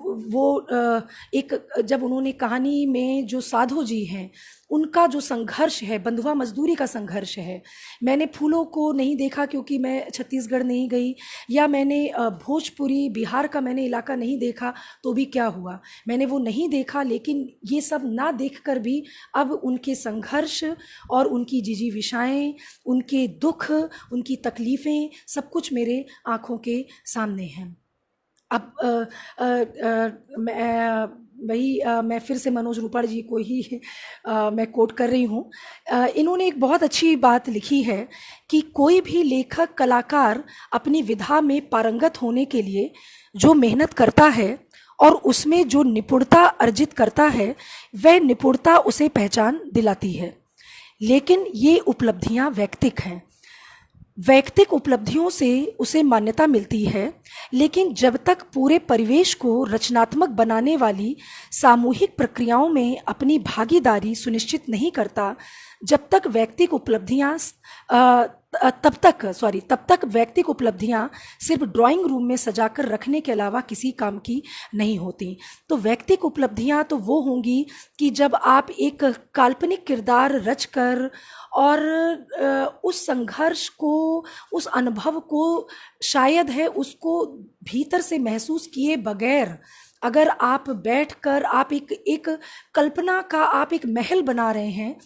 Speaker 1: उन्होंने कहानी में जो साधु जी हैं उनका जो संघर्ष है, बंधुआ मजदूरी का संघर्ष है, मैंने फूलों को नहीं देखा क्योंकि मैं छत्तीसगढ़ नहीं गई, या मैंने भोजपुरी बिहार का मैंने इलाका नहीं देखा तो भी क्या हुआ, मैंने वो नहीं देखा। लेकिन ये सब ना देखकर भी अब उनके संघर्ष और उनकी जिजीविषाएं, उनके दुख, उनकी तकलीफ़ें, सब कुछ मेरे आँखों के सामने हैं। अब मैं फिर से मनोज रूपड़ जी को ही मैं कोट कर रही हूँ। इन्होंने एक बहुत अच्छी बात लिखी है कि कोई भी लेखक, कलाकार अपनी विधा में पारंगत होने के लिए जो मेहनत करता है और उसमें जो निपुणता अर्जित करता है, वह निपुणता उसे पहचान दिलाती है। लेकिन ये उपलब्धियां वैयक्तिक हैं, वैयक्तिक उपलब्धियों से उसे मान्यता मिलती है, लेकिन जब तक पूरे परिवेश को रचनात्मक बनाने वाली सामूहिक प्रक्रियाओं में अपनी भागीदारी सुनिश्चित नहीं करता, जब तक वैयक्तिक उपलब्धियां तब तक वैयक्तिक उपलब्धियां सिर्फ ड्राइंग रूम में सजाकर रखने के अलावा किसी काम की नहीं होती। तो वैयक्तिक उपलब्धियां तो वो होंगी कि जब आप एक काल्पनिक किरदार रचकर और उस संघर्ष को, उस अनुभव को शायद है उसको भीतर से महसूस किए बगैर अगर आप बैठकर आप एक कल्पना का आप एक महल बना रहे हैं,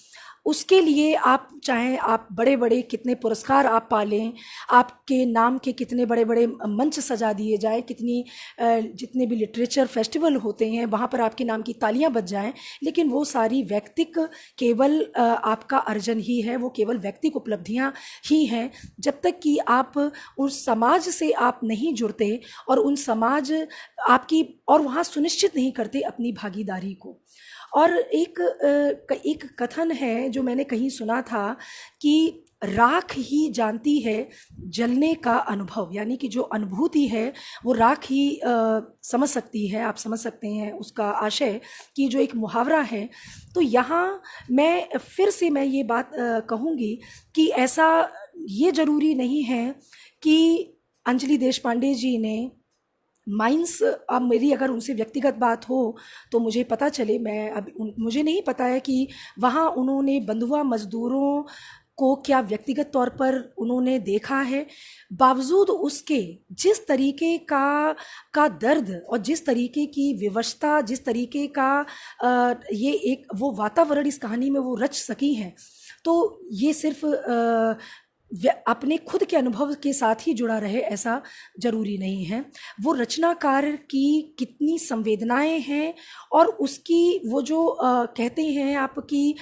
Speaker 1: उसके लिए आप चाहे आप बड़े बड़े कितने पुरस्कार आप पालें, आपके नाम के कितने बड़े बड़े मंच सजा दिए जाए, जितने भी लिटरेचर फेस्टिवल होते हैं वहाँ पर आपके नाम की तालियां बज जाएं, लेकिन वो सारी वैयक्तिक केवल आपका अर्जन ही है, वो केवल वैयक्तिक उपलब्धियां ही हैं। जब तक कि आप उस समाज से आप नहीं जुड़ते और उन समाज आपकी और वहाँ सुनिश्चित नहीं करते अपनी भागीदारी को। और एक कथन है जो मैंने कहीं सुना था कि राख ही जानती है जलने का अनुभव, यानी कि जो अनुभूति है वो राख ही समझ सकती है। आप समझ सकते हैं उसका आशय कि जो एक मुहावरा है। तो यहाँ मैं ये बात कहूँगी कि ऐसा ये ज़रूरी नहीं है कि अंजलि देशपांडे जी ने माइंस, अब मेरी अगर उनसे व्यक्तिगत बात हो तो मुझे पता चले, मुझे नहीं पता है कि वहाँ उन्होंने बंधुआ मजदूरों को क्या व्यक्तिगत तौर पर उन्होंने देखा है। बावजूद उसके जिस तरीके का दर्द और जिस तरीके की विवशता, जिस तरीके का ये एक वो वातावरण इस कहानी में वो रच सकी हैं, तो ये सिर्फ अपने खुद के अनुभव के साथ ही जुड़ा रहे ऐसा ज़रूरी नहीं है। वो रचनाकार की कितनी संवेदनाएं हैं और उसकी वो जो कहते हैं आपकी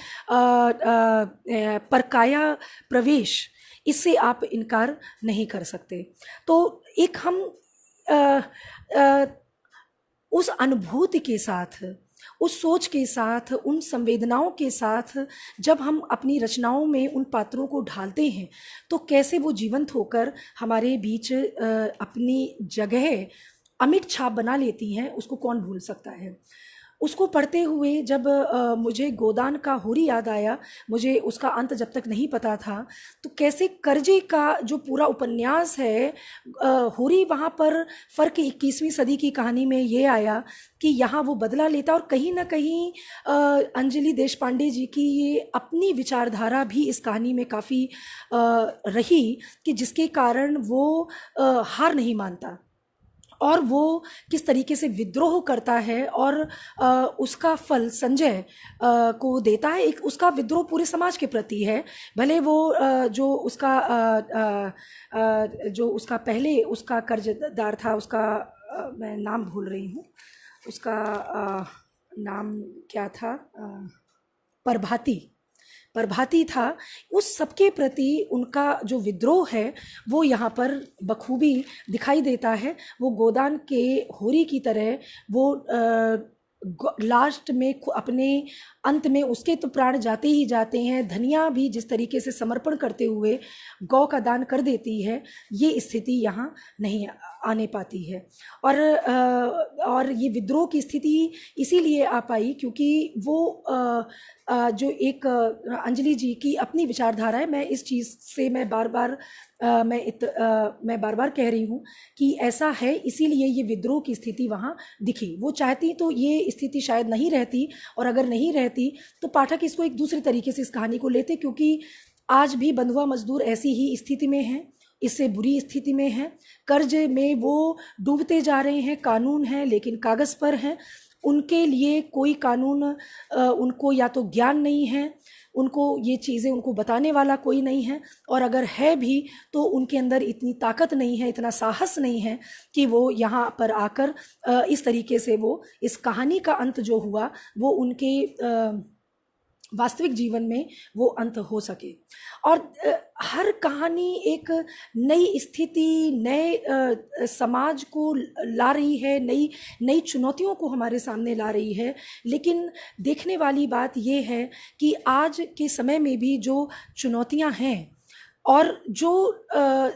Speaker 1: परकाया प्रवेश, इससे आप इनकार नहीं कर सकते। तो एक हम उस अनुभूति के साथ, उस सोच के साथ, उन संवेदनाओं के साथ जब हम अपनी रचनाओं में उन पात्रों को ढालते हैं तो कैसे वो जीवंत होकर हमारे बीच अपनी जगह अमिट छाप बना लेती हैं, उसको कौन भूल सकता है। उसको पढ़ते हुए जब मुझे गोदान का होरी याद आया, मुझे उसका अंत जब तक नहीं पता था, तो कैसे करजे का जो पूरा उपन्यास है, होरी वहाँ पर फ़र्क 21वीं सदी की कहानी में ये आया कि यहाँ वो बदला लेता, और कहीं ना कहीं अंजलि देशपांडे जी की ये अपनी विचारधारा भी इस कहानी में काफ़ी रही, कि जिसके कारण वो हार नहीं मानता और वो किस तरीके से विद्रोह करता है, और उसका फल संजय को देता है। एक उसका विद्रोह पूरे समाज के प्रति है, भले वो जो उसका पहले उसका कर्जदार था, उसका मैं नाम भूल रही हूँ, उसका नाम क्या था, प्रभाती था, उस सबके प्रति उनका जो विद्रोह है वो यहाँ पर बखूबी दिखाई देता है। वो गोदान के होरी की तरह वो लास्ट में अपने अंत में उसके तो प्राण जाते ही जाते हैं, धनिया भी जिस तरीके से समर्पण करते हुए गौ का दान कर देती है, ये स्थिति यहाँ नहीं आने पाती है। और ये विद्रोह की स्थिति इसीलिए आ पाई क्योंकि वो जो एक अंजलि जी की अपनी विचारधारा है। मैं इस चीज़ से मैं बार बार कह रही हूँ कि ऐसा है, इसीलिए ये विद्रोह की स्थिति वहाँ दिखी। वो चाहती तो ये स्थिति शायद नहीं रहती, और अगर नहीं रहती तो पाठक इसको एक दूसरे तरीके से इस कहानी को लेते, क्योंकि आज भी बंधुआ मजदूर ऐसी ही स्थिति में हैं, इससे बुरी स्थिति में हैं, कर्ज में वो डूबते जा रहे हैं। कानून है लेकिन कागज़ पर हैं, उनके लिए कोई कानून उनको या तो ज्ञान नहीं है, उनको ये चीज़ें उनको बताने वाला कोई नहीं है, और अगर है भी तो उनके अंदर इतनी ताकत नहीं है, इतना साहस नहीं है कि वो यहाँ पर आकर इस तरीके से वो इस कहानी का अंत जो हुआ वो उनके वास्तविक जीवन में वो अंत हो सके। और हर कहानी एक नई स्थिति, नए समाज को ला रही है, नई चुनौतियों को हमारे सामने ला रही है। लेकिन देखने वाली बात ये है कि आज के समय में भी जो चुनौतियां हैं, और जो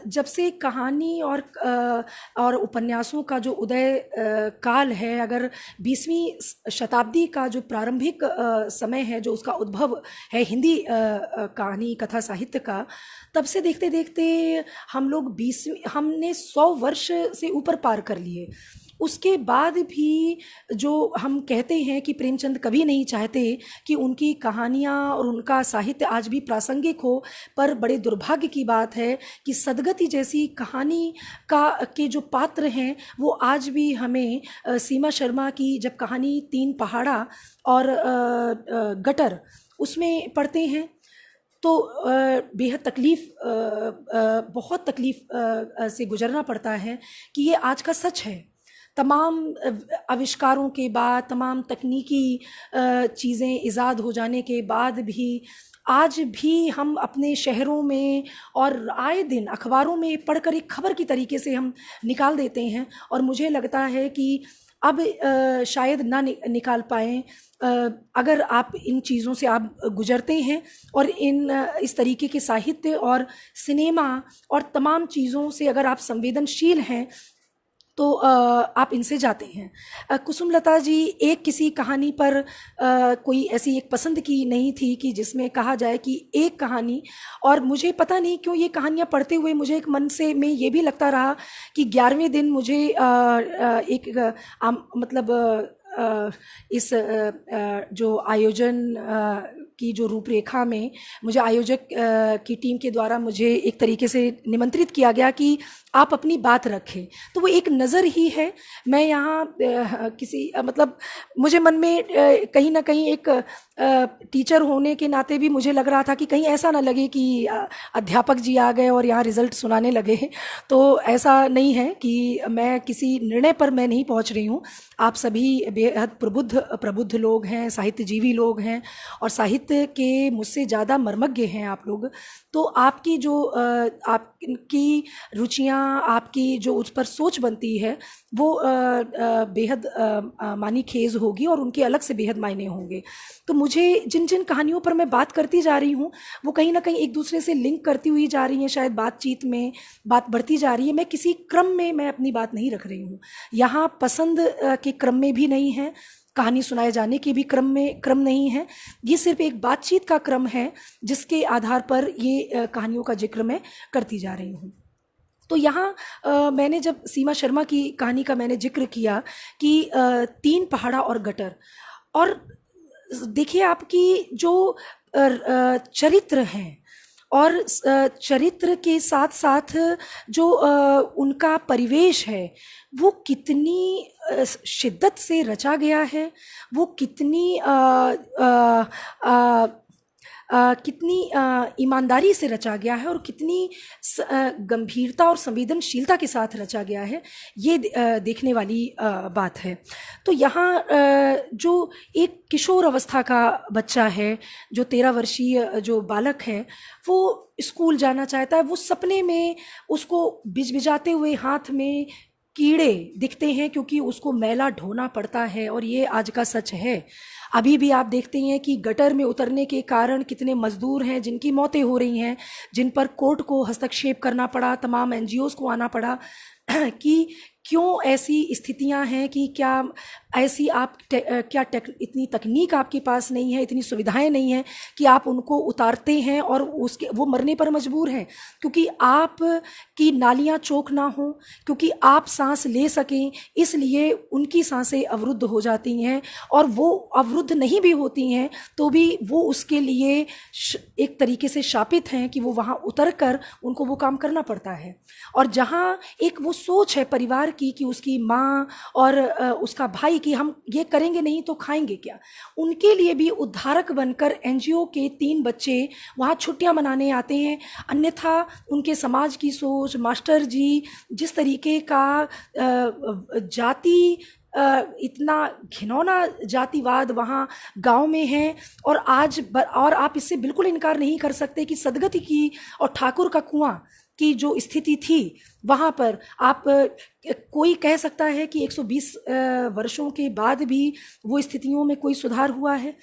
Speaker 1: जब से कहानी और उपन्यासों का जो उदय काल है, अगर 20वीं शताब्दी का जो प्रारंभिक समय है, जो उसका उद्भव है हिंदी कहानी कथा साहित्य का, तब से देखते देखते हमने 100 वर्ष से ऊपर पार कर लिए। उसके बाद भी जो हम कहते हैं कि प्रेमचंद कभी नहीं चाहते कि उनकी कहानियाँ और उनका साहित्य आज भी प्रासंगिक हो, पर बड़े दुर्भाग्य की बात है कि सदगति जैसी कहानी के जो पात्र हैं वो आज भी हमें सीमा शर्मा की जब कहानी 3 पहाड़ा और गटर उसमें पढ़ते हैं तो बेहद बहुत तकलीफ़ से गुजरना पड़ता है कि ये आज का सच है। तमाम आविष्कारों के बाद, तमाम तकनीकी चीज़ें इजाद हो जाने के बाद भी आज भी हम अपने शहरों में और आए दिन अखबारों में पढ़कर एक खबर की तरीके से हम निकाल देते हैं, और मुझे लगता है कि अब शायद ना निकाल पाएँ। अगर आप इन चीज़ों से आप गुजरते हैं और इस तरीके के साहित्य और सिनेमा और तमाम चीज़ों से अगर आप संवेदनशील हैं तो आप इनसे जाते हैं। कुसुमलता जी एक किसी कहानी पर कोई ऐसी एक पसंद की नहीं थी कि जिसमें कहा जाए कि एक कहानी, और मुझे पता नहीं क्यों ये कहानियाँ पढ़ते हुए मुझे एक मन से में ये भी लगता रहा कि 11वें दिन मुझे इस जो आयोजन की जो रूपरेखा में मुझे आयोजक की टीम के द्वारा मुझे एक तरीके से निमंत्रित किया गया कि आप अपनी बात रखें, तो वो एक नज़र ही है। मैं यहाँ मुझे मन में कहीं ना कहीं एक टीचर होने के नाते भी मुझे लग रहा था कि कहीं ऐसा ना लगे कि अध्यापक जी आ गए और यहाँ रिजल्ट सुनाने लगे। तो ऐसा नहीं है कि मैं किसी निर्णय पर मैं नहीं पहुँच रही हूँ। आप सभी बेहद प्रबुद्ध लोग हैं, साहित्यजीवी लोग हैं, और साहित्य के मुझसे ज़्यादा मर्मज्ञ हैं आप लोग। तो आपकी जो आपकी रुचियाँ, आपकी जो उस पर सोच बनती है वो बेहद मानी खेज होगी, और उनके अलग से बेहद मायने होंगे। तो मुझे जिन जिन कहानियों पर मैं बात करती जा रही हूँ वो कहीं ना कहीं एक दूसरे से लिंक करती हुई जा रही हैं, शायद बातचीत में बात बढ़ती जा रही है। मैं किसी क्रम में मैं अपनी बात नहीं रख रही हूँ, यहाँ पसंद के क्रम में भी नहीं है, कहानी सुनाए जाने के भी क्रम नहीं है, ये सिर्फ एक बातचीत का क्रम है जिसके आधार पर ये कहानियों का जिक्र मैं करती जा रही हूँ। तो यहाँ मैंने जब सीमा शर्मा की कहानी का मैंने जिक्र किया कि तीन पहाड़ा और गटर, और देखिए आपकी जो चरित्र हैं और चरित्र के साथ साथ जो उनका परिवेश है वो कितनी शिद्दत से रचा गया है, वो कितनी कितनी ईमानदारी से रचा गया है और कितनी गंभीरता और संवेदनशीलता के साथ रचा गया है, ये देखने वाली बात है। तो यहाँ जो एक किशोर अवस्था का बच्चा है, जो 13 वर्षीय जो बालक है, वो स्कूल जाना चाहता है। वो सपने में उसको बिजबिजाते हुए हाथ में कीड़े दिखते हैं क्योंकि उसको मैला ढोना पड़ता है, और ये आज का सच है। अभी भी आप देखते हैं कि गटर में उतरने के कारण कितने मजदूर हैं जिनकी मौतें हो रही हैं, जिन पर कोर्ट को हस्तक्षेप करना पड़ा, तमाम एनजीओज़ को आना पड़ा कि क्यों ऐसी स्थितियां हैं, कि क्या ऐसी आप क्या इतनी तकनीक आपके पास नहीं है, इतनी सुविधाएं नहीं हैं कि आप उनको उतारते हैं और उसके वो मरने पर मजबूर हैं क्योंकि आप की नालियां चौक ना हो, क्योंकि आप सांस ले सकें, इसलिए उनकी सांसें अवरुद्ध हो जाती हैं। और वो अवरुद्ध नहीं भी होती हैं तो भी वो उसके लिए एक तरीके से शापित हैं कि वो वहाँ उतर कर उनको वो काम करना पड़ता है। और जहाँ एक वो सोच है परिवार की कि उसकी माँ और उसका भाई कि हम ये करेंगे नहीं तो खाएंगे क्या, उनके लिए भी उद्धारक बनकर एनजीओ के 3 बच्चे वहाँ छुट्टियाँ मनाने आते हैं। अन्यथा उनके समाज की सोच, मास्टर जी जिस तरीके का जाति इतना घिनौना जातिवाद वहाँ गांव में है, और और आप इससे बिल्कुल इनकार नहीं कर सकते कि सदगति की और ठाकुर का कुआं की जो स्थिति थी वहाँ पर आप कोई कह सकता है कि 120 वर्षों के बाद भी वो स्थितियों में कोई सुधार हुआ है?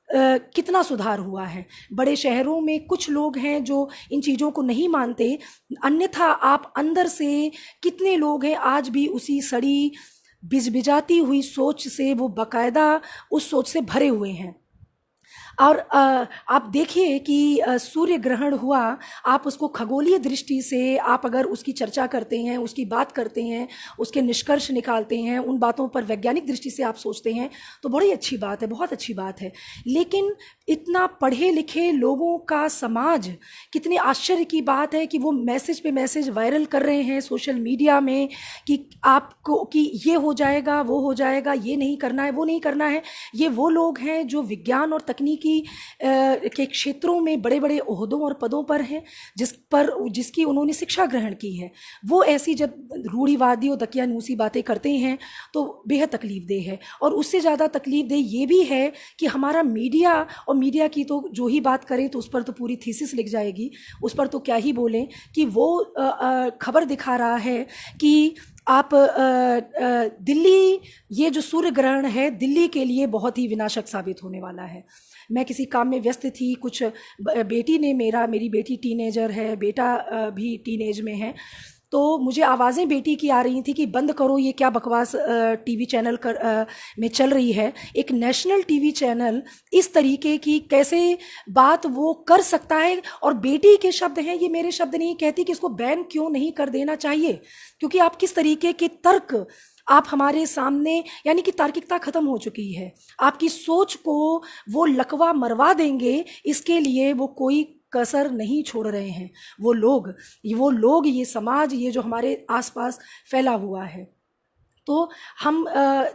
Speaker 1: कितना सुधार हुआ है? बड़े शहरों में कुछ लोग हैं जो इन चीज़ों को नहीं मानते, अन्यथा आप अंदर से कितने लोग हैं आज भी उसी सड़ी बिजबिजाती हुई सोच से, वो बाकायदा उस सोच से भरे हुए हैं। और आप देखिए कि सूर्य ग्रहण हुआ, आप उसको खगोलीय दृष्टि से आप अगर उसकी चर्चा करते हैं, उसकी बात करते हैं, उसके निष्कर्ष निकालते हैं, उन बातों पर वैज्ञानिक दृष्टि से आप सोचते हैं तो बड़ी अच्छी बात है, बहुत अच्छी बात है। लेकिन इतना पढ़े लिखे लोगों का समाज, कितने आश्चर्य की बात है कि वो मैसेज पे मैसेज वायरल कर रहे हैं सोशल मीडिया में कि आपको कि ये हो जाएगा, वो हो जाएगा, ये नहीं करना है, वो नहीं करना है। ये वो लोग हैं जो विज्ञान और तकनीकी के क्षेत्रों में बड़े बड़े ओहदों और पदों पर हैं, जिसकी उन्होंने शिक्षा ग्रहण की है। वो ऐसी जब रूढ़िवादी और दकियानूसी बातें करते हैं तो बेहद तकलीफदेह है। और उससे ज़्यादा तकलीफदेह ये भी है कि हमारा मीडिया, और मीडिया की तो जो ही बात करें तो उस पर तो पूरी थीसिस लिख जाएगी, उस पर तो क्या ही बोलें, कि वो खबर दिखा रहा है कि आप दिल्ली, ये जो सूर्य ग्रहण है दिल्ली के लिए बहुत ही विनाशक साबित होने वाला है। मैं किसी काम में व्यस्त थी, कुछ बेटी ने मेरी बेटी टीनेजर है, बेटा भी टीनेज में है, तो मुझे आवाज़ें बेटी की आ रही थी कि बंद करो, ये क्या बकवास टीवी चैनल में चल रही है। एक नेशनल टीवी चैनल इस तरीके की कैसे बात वो कर सकता है? और बेटी के शब्द हैं, ये मेरे शब्द नहीं, कहती कि इसको बैन क्यों नहीं कर देना चाहिए, क्योंकि आप किस तरीके के तर्क आप हमारे सामने, यानी कि तार्किकता खत्म हो चुकी है। आपकी सोच को वो लकवा मरवा देंगे, इसके लिए वो कोई कसर नहीं छोड़ रहे हैं। वो लोग ये समाज, ये जो हमारे आसपास फैला हुआ है। तो हम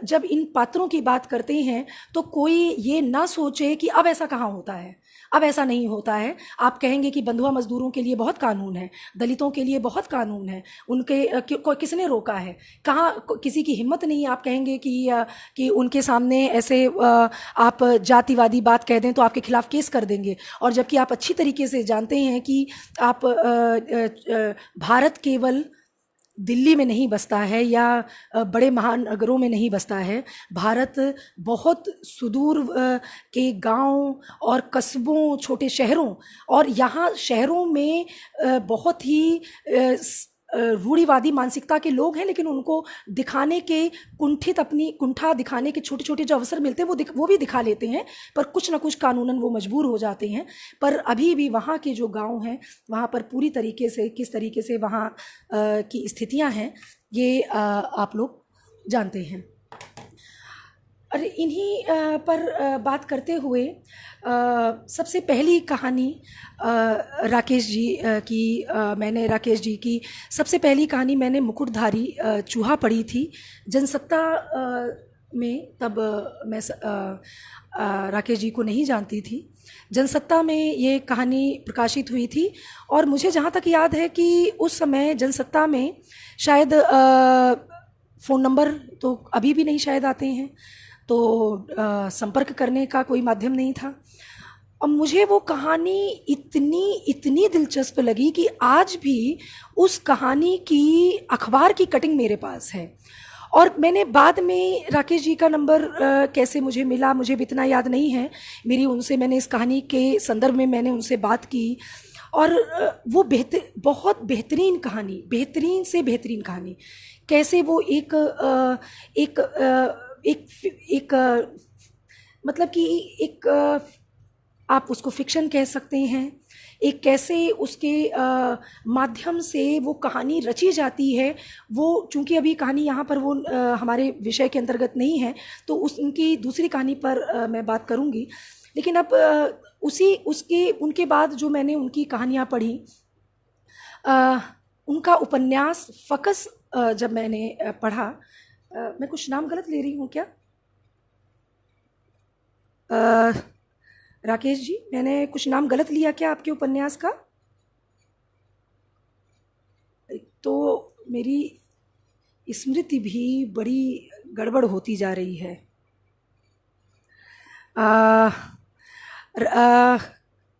Speaker 1: जब इन पात्रों की बात करते हैं तो कोई ये ना सोचे कि अब ऐसा कहाँ होता है, अब ऐसा नहीं होता है। आप कहेंगे कि बंधुआ मजदूरों के लिए बहुत कानून है, दलितों के लिए बहुत कानून है, उनके किसने रोका है? कहाँ किसी की हिम्मत नहीं। आप कहेंगे कि उनके सामने ऐसे आप जातिवादी बात कह दें तो आपके खिलाफ केस कर देंगे, और जबकि आप अच्छी तरीके से जानते हैं कि आप भारत केवल दिल्ली में नहीं बसता है या बड़े महानगरों में नहीं बसता है। भारत बहुत सुदूर के गांव और कस्बों, छोटे शहरों, और यहाँ शहरों में बहुत ही रूढ़िवादी मानसिकता के लोग हैं, लेकिन उनको दिखाने के अपनी कुंठा दिखाने के छोटे छोटे जो अवसर मिलते हैं वो भी दिखा लेते हैं, पर कुछ ना कुछ कानूनन वो मजबूर हो जाते हैं। पर अभी भी वहाँ के जो गांव हैं वहाँ पर पूरी तरीके से किस तरीके से वहाँ की स्थितियाँ हैं ये आप लोग जानते हैं। और इन्हीं पर बात करते हुए सबसे पहली कहानी राकेश जी की मैंने राकेश जी की सबसे पहली कहानी मैंने मुकुटधारी चूहा पढ़ी थी जनसत्ता में। तब मैं राकेश जी को नहीं जानती थी। जनसत्ता में ये कहानी प्रकाशित हुई थी और मुझे जहाँ तक याद है कि उस समय जनसत्ता में शायद फ़ोन नंबर तो अभी भी नहीं शायद आते हैं, तो संपर्क करने का कोई माध्यम नहीं था। और मुझे वो कहानी इतनी दिलचस्प लगी कि आज भी उस कहानी की अखबार की कटिंग मेरे पास है। और मैंने बाद में राकेश जी का नंबर कैसे मुझे मिला मुझे भी इतना याद नहीं है। मैंने इस कहानी के संदर्भ में मैंने उनसे बात की और वो बहुत बेहतरीन कहानी, बेहतरीन से बेहतरीन कहानी, कैसे वो एक मतलब कि एक आप उसको फिक्शन कह सकते हैं, एक कैसे उसके माध्यम से वो कहानी रची जाती है। वो चूंकि अभी कहानी यहाँ पर वो हमारे विषय के अंतर्गत नहीं है, तो उनकी दूसरी कहानी पर मैं बात करूँगी। लेकिन अब उनके बाद जो मैंने उनकी कहानियाँ पढ़ी, उनका उपन्यास फ़कस जब मैंने पढ़ा, मैं कुछ नाम गलत ले रही हूँ क्या? राकेश जी, मैंने कुछ नाम गलत लिया क्या आपके उपन्यास का? तो मेरी स्मृति भी बड़ी गड़बड़ होती जा रही है।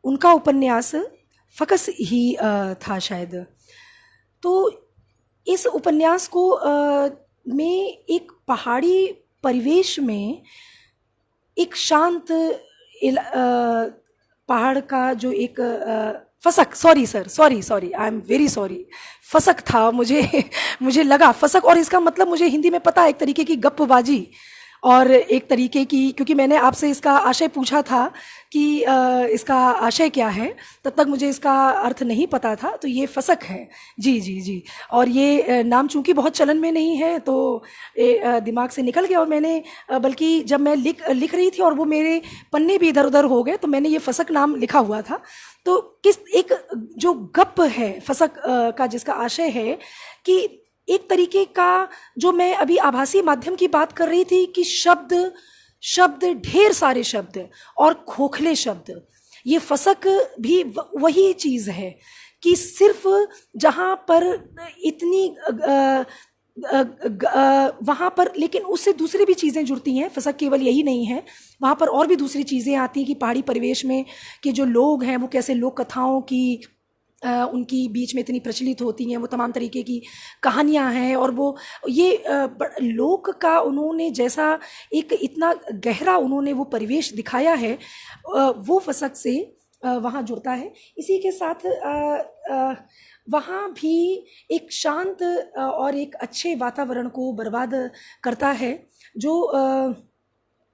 Speaker 1: उनका उपन्यास फ़कस ही था शायद। तो इस उपन्यास को में एक पहाड़ी परिवेश में एक शांत पहाड़ का जो एक फसक, sorry, I am very sorry, फसक था। मुझे लगा फसक, और इसका मतलब मुझे हिंदी में पता है, एक तरीके की गप्पबाजी और एक तरीके की, क्योंकि मैंने आपसे इसका आशय पूछा था कि इसका आशय क्या है, तब तक मुझे इसका अर्थ नहीं पता था। तो ये फसक है। जी जी जी। और ये नाम चूंकि बहुत चलन में नहीं है तो दिमाग से निकल गया। और मैंने बल्कि जब मैं लिख रही थी और वो मेरे पन्ने भी इधर उधर हो गए, तो मैंने ये फसक नाम लिखा हुआ था। तो एक जो गप है फसक का, जिसका आशय है कि एक तरीके का, जो मैं अभी आभासी माध्यम की बात कर रही थी कि शब्द ढेर सारे शब्द और खोखले शब्द, ये फसक भी वही चीज़ है कि सिर्फ जहाँ पर इतनी वहाँ पर, लेकिन उससे दूसरी भी चीज़ें जुड़ती हैं। फसक केवल यही नहीं है, वहाँ पर और भी दूसरी चीज़ें आती हैं कि पहाड़ी परिवेश में कि जो लोग हैं वो कैसे लोक कथाओं की उनकी बीच में इतनी प्रचलित होती हैं, वो तमाम तरीके की कहानियाँ हैं। और वो ये लोक का उन्होंने जैसा एक इतना गहरा उन्होंने वो परिवेश दिखाया है, वो फसक से वहाँ जुड़ता है। इसी के साथ वहाँ भी एक शांत और एक अच्छे वातावरण को बर्बाद करता है, जो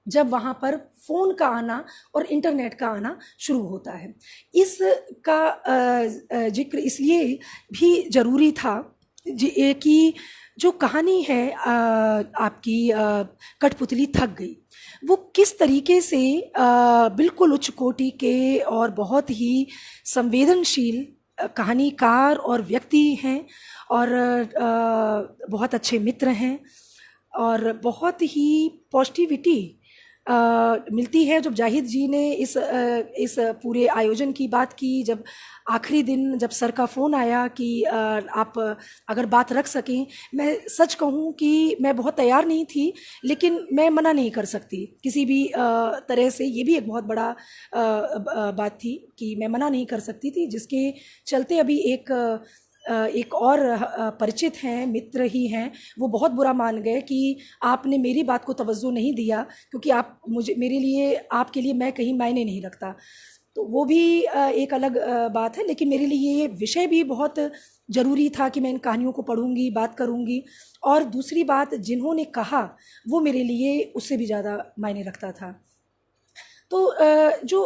Speaker 1: जब वहाँ पर फ़ोन का आना और इंटरनेट का आना शुरू होता है। इसका जिक्र इसलिए भी ज़रूरी था कि जो कहानी है आपकी कठपुतली थक गई, वो किस तरीके से बिल्कुल उच्च कोटि के और बहुत ही संवेदनशील कहानीकार और व्यक्ति हैं, और बहुत अच्छे मित्र हैं, और बहुत ही पॉजिटिविटी मिलती है। जब जाहिद जी ने इस पूरे आयोजन की बात की, जब आखिरी दिन जब सर का फ़ोन आया कि आप अगर बात रख सकें, मैं सच कहूँ कि मैं बहुत तैयार नहीं थी, लेकिन मैं मना नहीं कर सकती किसी भी तरह से। ये भी एक बहुत बड़ा बात थी कि मैं मना नहीं कर सकती थी, जिसके चलते अभी एक और परिचित हैं, मित्र ही हैं, वो बहुत बुरा मान गए कि आपने मेरी बात को तवज्जो नहीं दिया, क्योंकि मेरे लिए, आपके लिए मैं कहीं मायने नहीं रखता। तो वो भी एक अलग बात है, लेकिन मेरे लिए ये विषय भी बहुत ज़रूरी था कि मैं इन कहानियों को पढ़ूंगी, बात करूंगी। और दूसरी बात, जिन्होंने कहा वो मेरे लिए उससे भी ज़्यादा मायने रखता था। तो जो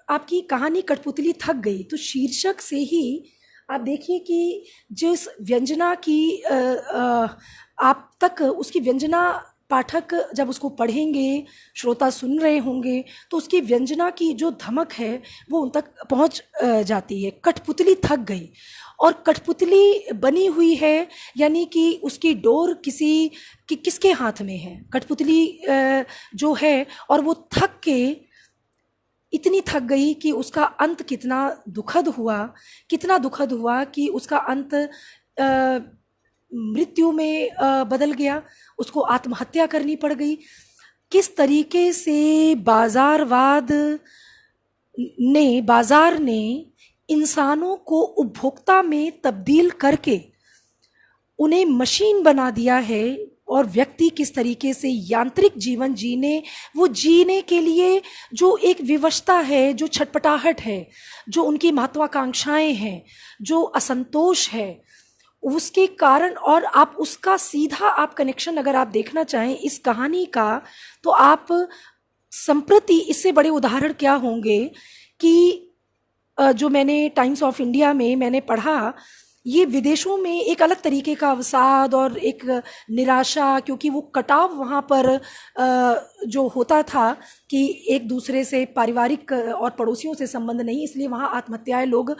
Speaker 1: आपकी कहानी कठपुतली थक गई, तो शीर्षक से ही आप देखिए कि जिस व्यंजना की आप तक उसकी व्यंजना, पाठक जब उसको पढ़ेंगे, श्रोता सुन रहे होंगे, तो उसकी व्यंजना की जो धमक है वो उन तक पहुंच जाती है। कठपुतली थक गई, और कठपुतली बनी हुई है, यानी कि उसकी डोर किसके हाथ में है? कठपुतली जो है, और वो थक के इतनी थक गई कि उसका अंत कितना दुखद हुआ कि उसका अंत मृत्यु में बदल गया, उसको आत्महत्या करनी पड़ गई। किस तरीके से बाजार ने इंसानों को उपभोक्ता में तब्दील करके उन्हें मशीन बना दिया है, और व्यक्ति किस तरीके से यांत्रिक जीवन जीने के लिए जो एक विवशता है, जो छटपटाहट है, जो उनकी महत्वाकांक्षाएं हैं, जो असंतोष है, उसके कारण, और आप उसका सीधा आप कनेक्शन अगर आप देखना चाहें इस कहानी का, तो आप संप्रति इससे बड़े उदाहरण क्या होंगे कि जो मैंने टाइम्स ऑफ इंडिया में मैंने पढ़ा, ये विदेशों में एक अलग तरीके का अवसाद और एक निराशा, क्योंकि वो कटाव वहाँ पर जो होता था कि एक दूसरे से पारिवारिक और पड़ोसियों से संबंध नहीं, इसलिए वहाँ आत्महत्याएं लोग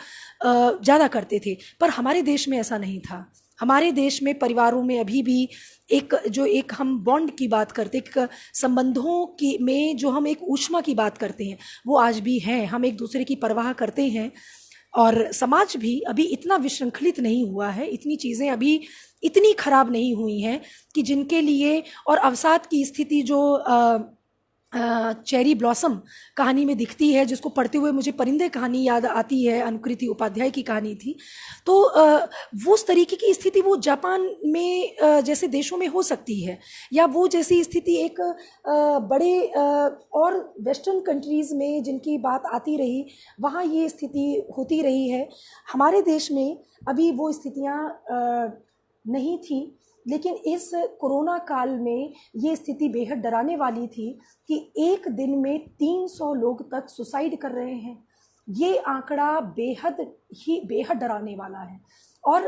Speaker 1: ज़्यादा करते थे। पर हमारे देश में ऐसा नहीं था। हमारे देश में परिवारों में अभी भी एक हम बॉन्ड की बात करते, एक संबंधों की में जो हम एक ऊष्मा की बात करते हैं, वो आज भी हैं। हम एक दूसरे की परवाह करते हैं, और समाज भी अभी इतना विशृंखलित नहीं हुआ है, इतनी चीज़ें अभी इतनी खराब नहीं हुई हैं कि जिनके लिए, और अवसाद की स्थिति जो चेरी ब्लॉसम कहानी में दिखती है, जिसको पढ़ते हुए मुझे परिंदे कहानी याद आती है, अनुकृति उपाध्याय की कहानी थी। तो वो उस तरीके की स्थिति वो जापान में जैसे देशों में हो सकती है, या वो जैसी स्थिति एक बड़े और वेस्टर्न कंट्रीज़ में जिनकी बात आती रही, वहाँ ये स्थिति होती रही है। हमारे देश में अभी वो स्थितियाँ नहीं थी, लेकिन इस कोरोना काल में ये स्थिति बेहद डराने वाली थी कि एक दिन में 300 लोग तक सुसाइड कर रहे हैं। ये आंकड़ा बेहद डराने वाला है। और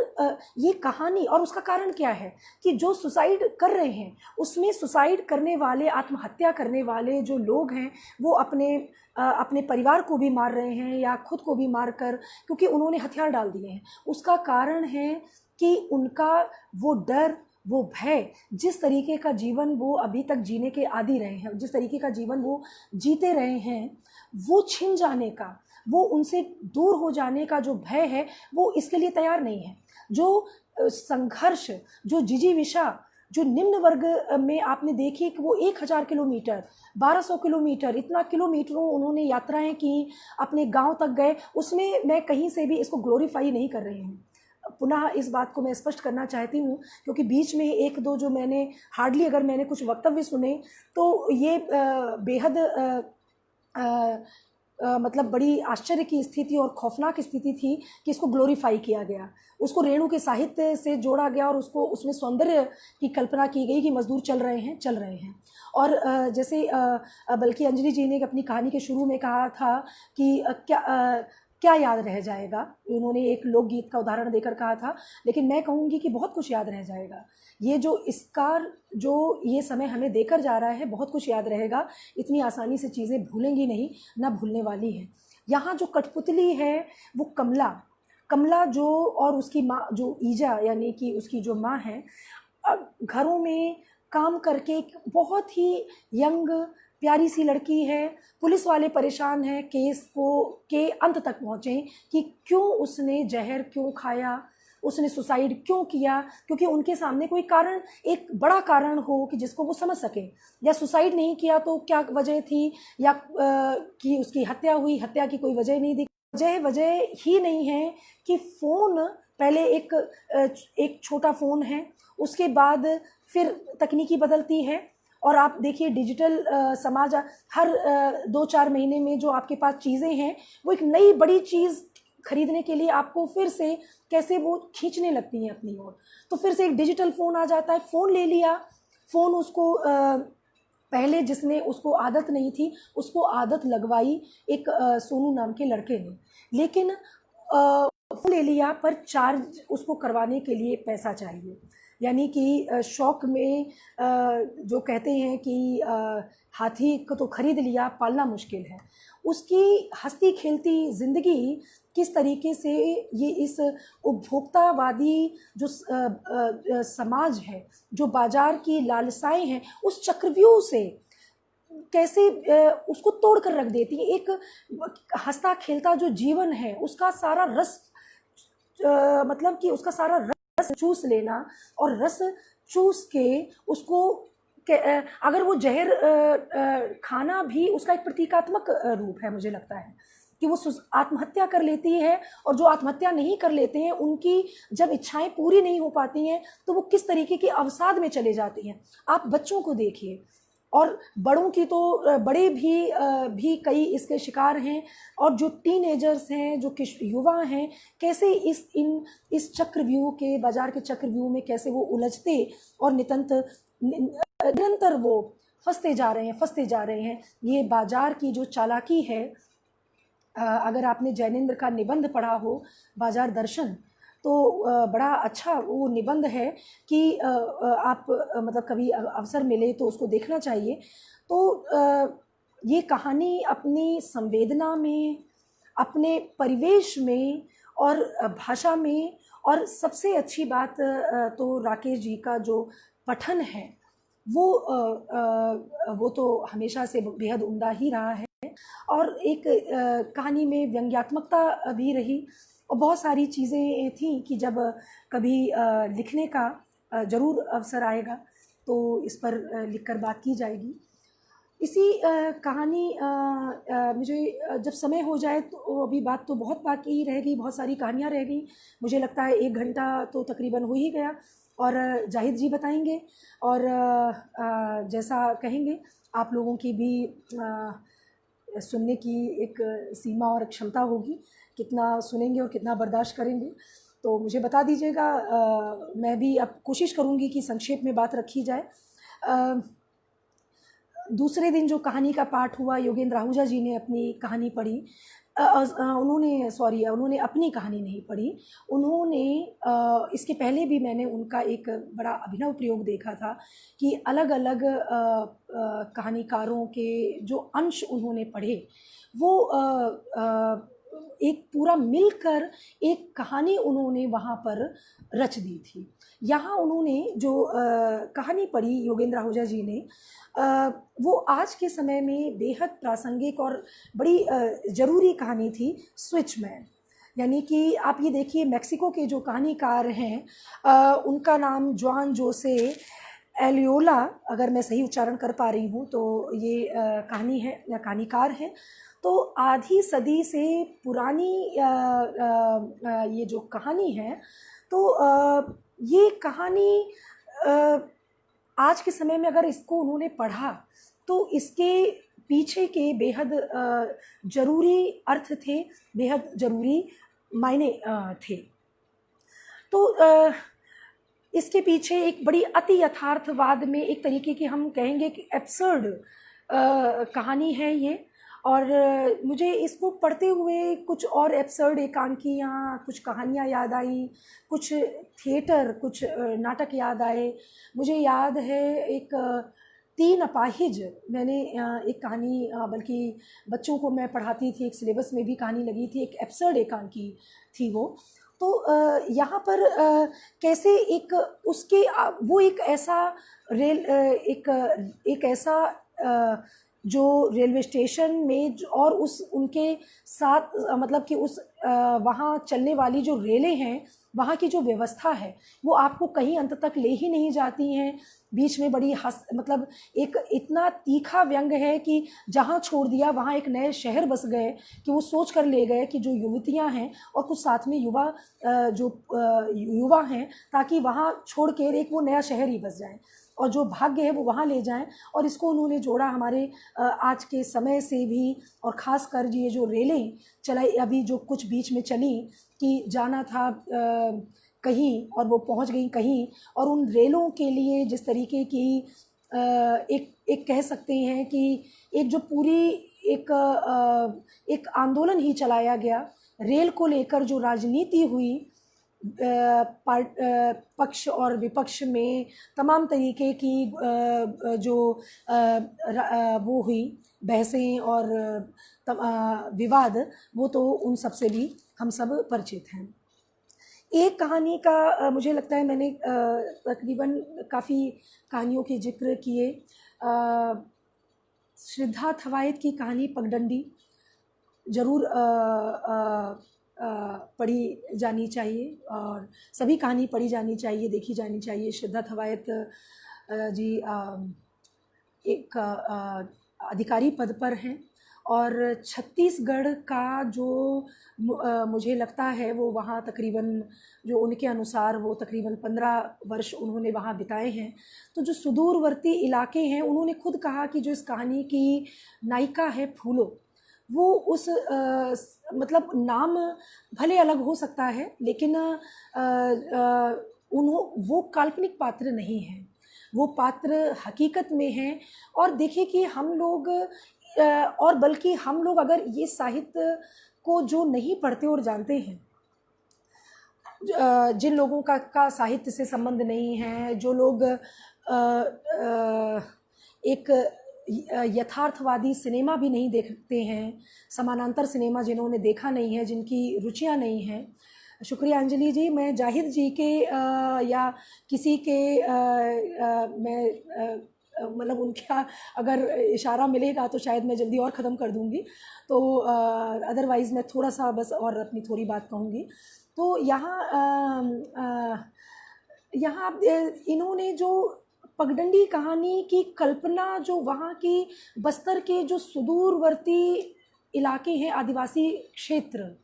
Speaker 1: ये कहानी, और उसका कारण क्या है कि जो सुसाइड कर रहे हैं उसमें सुसाइड करने वाले, आत्महत्या करने वाले जो लोग हैं, वो अपने परिवार को भी मार रहे हैं या खुद को भी मार कर, क्योंकि उन्होंने हथियार डाल दिए हैं। उसका कारण है कि उनका वो डर, वो भय, जिस तरीके का जीवन वो अभी तक जीने के आदी रहे हैं, जिस तरीके का जीवन वो जीते रहे हैं, वो छिन जाने का, वो उनसे दूर हो जाने का जो भय है, वो इसके लिए तैयार नहीं है। जो संघर्ष, जो जिजीविषा, जो निम्न वर्ग में आपने देखी कि वो 1000 किलोमीटर, 1200 किलोमीटर, इतना किलोमीटरों उन्होंने यात्राएं की, अपने गांव तक गए, उसमें मैं कहीं से भी इसको ग्लोरीफाई नहीं कर रही हूँ। पुनः इस बात को मैं स्पष्ट करना चाहती हूँ, क्योंकि बीच में एक दो जो मैंने हार्डली अगर मैंने कुछ वक्तव्य सुने, तो ये बेहद मतलब बड़ी आश्चर्य की स्थिति और खौफनाक स्थिति थी कि इसको ग्लोरीफाई किया गया, उसको रेणु के साहित्य से जोड़ा गया, और उसको उसमें सौंदर्य की कल्पना की गई कि मजदूर चल रहे हैं। और जैसे बल्कि अंजलि जी ने अपनी कहानी के शुरू में कहा था कि क्या याद रह जाएगा, उन्होंने एक लोकगीत का उदाहरण देकर कहा था, लेकिन मैं कहूँगी कि बहुत कुछ याद रह जाएगा। ये जो इसकार जो ये समय हमें देकर जा रहा है, बहुत कुछ याद रहेगा। इतनी आसानी से चीज़ें भूलेंगी नहीं, ना भूलने वाली हैं। यहाँ जो कठपुतली है वो कमला जो, और उसकी माँ जो ईजा, यानी कि उसकी जो माँ है, घरों में काम करके बहुत ही यंग प्यारी सी लड़की है। पुलिस वाले परेशान हैं केस के अंत तक पहुँचे कि क्यों उसने जहर क्यों खाया, उसने सुसाइड क्यों किया, क्योंकि उनके सामने कोई कारण, एक बड़ा कारण हो कि जिसको वो समझ सके, या सुसाइड नहीं किया तो क्या वजह थी, या कि उसकी हत्या हुई, हत्या की कोई वजह नहीं दिखी। वजह ही नहीं है कि फ़ोन, पहले एक छोटा फ़ोन है, उसके बाद फिर तकनीकी बदलती है, और आप देखिए डिजिटल समाज, हर 2-4 महीने में जो आपके पास चीज़ें हैं, वो एक नई बड़ी चीज़ खरीदने के लिए आपको फिर से कैसे वो खींचने लगती हैं अपनी ओर। तो फिर से एक डिजिटल फ़ोन आ जाता है, फ़ोन ले लिया, फ़ोन उसको पहले जिसने उसको आदत नहीं थी उसको आदत लगवाई एक सोनू नाम के लड़के ने, लेकिन फ़ोन ले लिया पर चार्ज उसको करवाने के लिए पैसा चाहिए। यानी कि शौक में जो कहते हैं कि हाथी को तो खरीद लिया, पालना मुश्किल है। उसकी हंसती खेलती ज़िंदगी किस तरीके से ये इस उपभोक्तावादी जो समाज है, जो बाज़ार की लालसाएं हैं, उस चक्रव्यूह से कैसे उसको तोड़ कर रख देती है। एक हंसता खेलता जो जीवन है उसका सारा रस मतलब कि उसका सारा रस चूस लेना, और रस चूस के उसको अगर वो जहर खाना भी उसका एक प्रतीकात्मक रूप है। मुझे लगता है कि वो आत्महत्या कर लेती है, और जो आत्महत्या नहीं कर लेते हैं उनकी जब इच्छाएं पूरी नहीं हो पाती हैं तो वो किस तरीके की अवसाद में चले जाते हैं। आप बच्चों को देखिए, और बड़ों की तो बड़े भी कई इसके शिकार हैं, और जो टीनेजर्स हैं, जो युवा हैं, कैसे इस चक्रव्यूह के, बाजार के चक्रव्यूह में कैसे वो उलझते और निरंतर वो फंसते जा रहे हैं। ये बाजार की जो चालाकी है, अगर आपने जैनेंद्र का निबंध पढ़ा हो बाजार दर्शन, तो बड़ा अच्छा वो निबंध है कि आप मतलब कभी अवसर मिले तो उसको देखना चाहिए। तो ये कहानी अपनी संवेदना में, अपने परिवेश में और भाषा में, और सबसे अच्छी बात तो राकेश जी का जो पठन है वो तो हमेशा से बेहद उम्दा ही रहा है। और एक कहानी में व्यंग्यात्मकता भी रही, और बहुत सारी चीज़ें थीं कि जब कभी लिखने का ज़रूर अवसर आएगा तो इस पर लिखकर बात की जाएगी। इसी कहानी मुझे जब समय हो जाए तो, अभी बात तो बहुत बाकी रहेगी, बहुत सारी कहानियाँ रह गई। मुझे लगता है 1 घंटा तो तकरीबन हो ही गया, और जाहिद जी बताएंगे, और जैसा कहेंगे। आप लोगों की भी सुनने की एक सीमा और क्षमता होगी, कितना सुनेंगे और कितना बर्दाश्त करेंगे, तो मुझे बता दीजिएगा। मैं भी अब कोशिश करूँगी कि संक्षेप में बात रखी जाए। दूसरे दिन जो कहानी का पाठ हुआ, योगेंद्र आहूजा जी ने अपनी कहानी पढ़ी। उन्होंने अपनी कहानी नहीं पढ़ी, उन्होंने इसके पहले भी मैंने उनका एक बड़ा अभिनव प्रयोग देखा था कि अलग अलग कहानीकारों के जो अंश उन्होंने पढ़े, वो एक पूरा मिलकर एक कहानी उन्होंने वहाँ पर रच दी थी। यहाँ उन्होंने जो कहानी पढ़ी योगेंद्र आहूजा जी ने, वो आज के समय में बेहद प्रासंगिक और बड़ी ज़रूरी कहानी थी, स्विचमैन। यानी कि आप ये देखिए, मेक्सिको के जो कहानीकार हैं, उनका नाम जुआन जोसे एलियोला, अगर मैं सही उच्चारण कर पा रही हूँ तो ये कहानीकार हैं। तो आधी सदी से पुरानी ये जो कहानी है, तो ये कहानी आज के समय में अगर इसको उन्होंने पढ़ा तो इसके पीछे के बेहद ज़रूरी अर्थ थे, बेहद ज़रूरी मायने थे। तो इसके पीछे एक बड़ी अति यथार्थवाद में, एक तरीके की हम कहेंगे कि एब्सर्ड कहानी है ये। और मुझे इसको पढ़ते हुए कुछ और एब्सर्ड एकांकियाँ, कुछ कहानियाँ याद आई, कुछ थिएटर, कुछ नाटक याद आए। मुझे याद है एक 3 अपाहिज, मैंने एक कहानी, बल्कि बच्चों को मैं पढ़ाती थी, एक सिलेबस में भी कहानी लगी थी, एक एब्सर्ड एकांकी थी वो। तो यहाँ पर कैसे एक उसके वो एक ऐसा एक ऐसा जो रेलवे स्टेशन में और उस उनके साथ मतलब कि उस वहाँ चलने वाली जो रेलें हैं, वहाँ की जो व्यवस्था है, वो आपको कहीं अंत तक ले ही नहीं जाती हैं। बीच में बड़ी मतलब एक इतना तीखा व्यंग है कि जहाँ छोड़ दिया वहाँ एक नए शहर बस गए, कि वो सोच कर ले गए कि जो युवतियाँ हैं और कुछ साथ में युवा हैं, ताकि वहाँ छोड़ के एक वो नया शहर ही बस जाए। और जो भाग्य है वो वहाँ ले जाएं। और इसको उन्होंने जोड़ा हमारे आज के समय से भी, और ख़ास कर ये जो रेलें चलाई अभी जो कुछ बीच में चली कि जाना था कहीं और वो पहुँच गई कहीं, और उन रेलों के लिए जिस तरीके की एक कह सकते हैं कि एक जो पूरी एक आंदोलन ही चलाया गया रेल को लेकर, जो राजनीति हुई पक्ष और विपक्ष में, तमाम तरीके की जो वो हुई बहसें और विवाद, वो तो उन सब से भी हम सब परिचित हैं। एक कहानी का मुझे लगता है मैंने तकरीबन काफ़ी कहानियों के जिक्र किए। श्रद्धा थवाइट की कहानी पगडंडी ज़रूर पढ़ी जानी चाहिए, और सभी कहानी पढ़ी जानी चाहिए, देखी जानी चाहिए। श्रद्धा थवाइट जी एक अधिकारी पद पर हैं, और छत्तीसगढ़ का जो मुझे लगता है वो वहाँ तकरीबन जो उनके अनुसार वो तकरीबन 15 वर्ष उन्होंने वहाँ बिताए हैं। तो जो सुदूरवर्ती इलाके हैं, उन्होंने खुद कहा कि जो इस कहानी की नायिका है फूलो, वो उस मतलब नाम भले अलग हो सकता है, लेकिन वो काल्पनिक पात्र नहीं हैं, वो पात्र हकीकत में हैं। और देखिए कि हम लोग और बल्कि हम लोग अगर ये साहित्य को जो नहीं पढ़ते और जानते हैं, जिन लोगों का साहित्य से संबंध नहीं है, जो लोग एक यथार्थवादी सिनेमा भी नहीं देखते हैं, समानांतर सिनेमा जिन्होंने देखा नहीं है, जिनकी रुचियां नहीं हैं। शुक्रिया अंजलि जी, मैं जाहिद जी के या किसी के मैं मतलब उनका अगर इशारा मिलेगा तो शायद मैं जल्दी और ख़त्म कर दूंगी, तो अदरवाइज़ मैं थोड़ा सा बस और अपनी थोड़ी बात कहूँगी। तो यहाँ इन्होंने जो पगडंडी कहानी की कल्पना, जो वहाँ की बस्तर के जो सुदूरवर्ती इलाके हैं, आदिवासी क्षेत्र,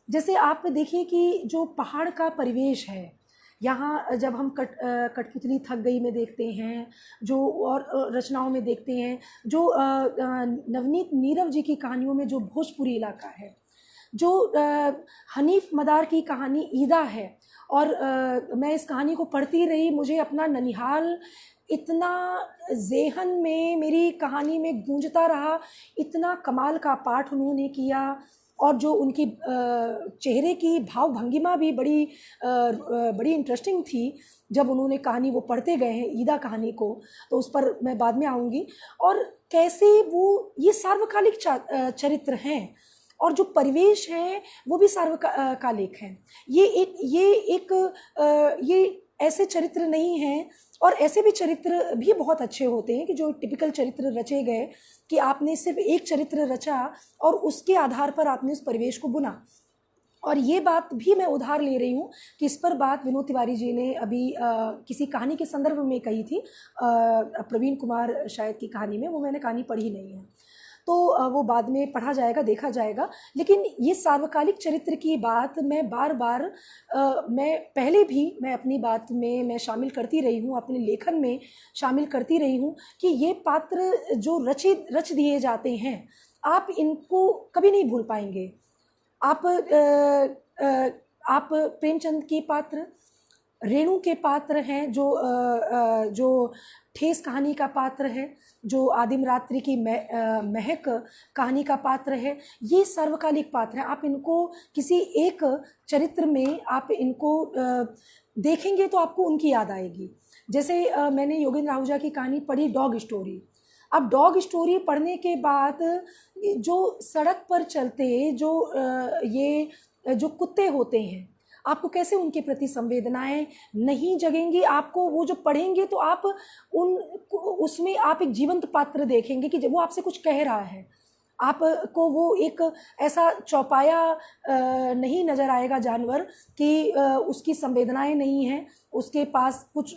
Speaker 1: जैसे आप देखिए कि जो पहाड़ का परिवेश है यहाँ, जब हम कठपुतली थक गई में देखते हैं, जो और रचनाओं में देखते हैं, जो नवनीत नीरव जी की कहानियों में जो भोजपुरी इलाका है, जो हनीफ मदार की कहानी ईदा है, और मैं इस कहानी को पढ़ती रही, मुझे अपना ननिहाल इतना ज़ेहन में मेरी कहानी में गूंजता रहा, इतना कमाल का पाठ उन्होंने किया, और जो उनकी चेहरे की भाव भंगिमा भी बड़ी इंटरेस्टिंग थी जब उन्होंने कहानी वो पढ़ते गए हैं ईदा कहानी को, तो उस पर मैं बाद में आऊँगी। और कैसे वो ये सार्वकालिक चरित्र हैं, और जो परिवेश है वो भी सार्वकालिक हैं। ये ऐसे चरित्र नहीं हैं, और ऐसे भी चरित्र भी बहुत अच्छे होते हैं कि जो टिपिकल चरित्र रचे गए कि आपने सिर्फ एक चरित्र रचा और उसके आधार पर आपने उस परिवेश को बुना। और ये बात भी मैं उधार ले रही हूँ कि इस पर बात विनोद तिवारी जी ने अभी किसी कहानी के संदर्भ में कही थी, प्रवीण कुमार शायद की कहानी में, वो मैंने कहानी पढ़ी नहीं है, तो वो बाद में पढ़ा जाएगा, देखा जाएगा। लेकिन ये सार्वकालिक चरित्र की बात मैं बार बार मैं पहले भी मैं अपनी बात में मैं शामिल करती रही हूँ, अपने लेखन में शामिल करती रही हूँ कि ये पात्र जो रच दिए जाते हैं, आप इनको कभी नहीं भूल पाएंगे। आप प्रेमचंद की पात्र, रेणु के पात्र हैं, जो ठेस कहानी का पात्र है, जो आदिम रात्रि की महक कहानी का पात्र है, ये सार्वकालिक पात्र हैं। आप इनको किसी एक चरित्र में आप इनको देखेंगे तो आपको उनकी याद आएगी। जैसे मैंने योगेंद्र आहूजा की कहानी पढ़ी डॉग स्टोरी। अब डॉग स्टोरी पढ़ने के बाद जो सड़क पर चलते जो कुत्ते होते हैं, आपको कैसे उनके प्रति संवेदनाएं नहीं जगेंगी। आपको वो जो पढ़ेंगे तो आप उसमें आप एक जीवंत पात्र देखेंगे कि वो आपसे कुछ कह रहा है, आपको वो एक ऐसा चौपाया नहीं नज़र आएगा जानवर कि उसकी संवेदनाएं नहीं हैं, उसके पास कुछ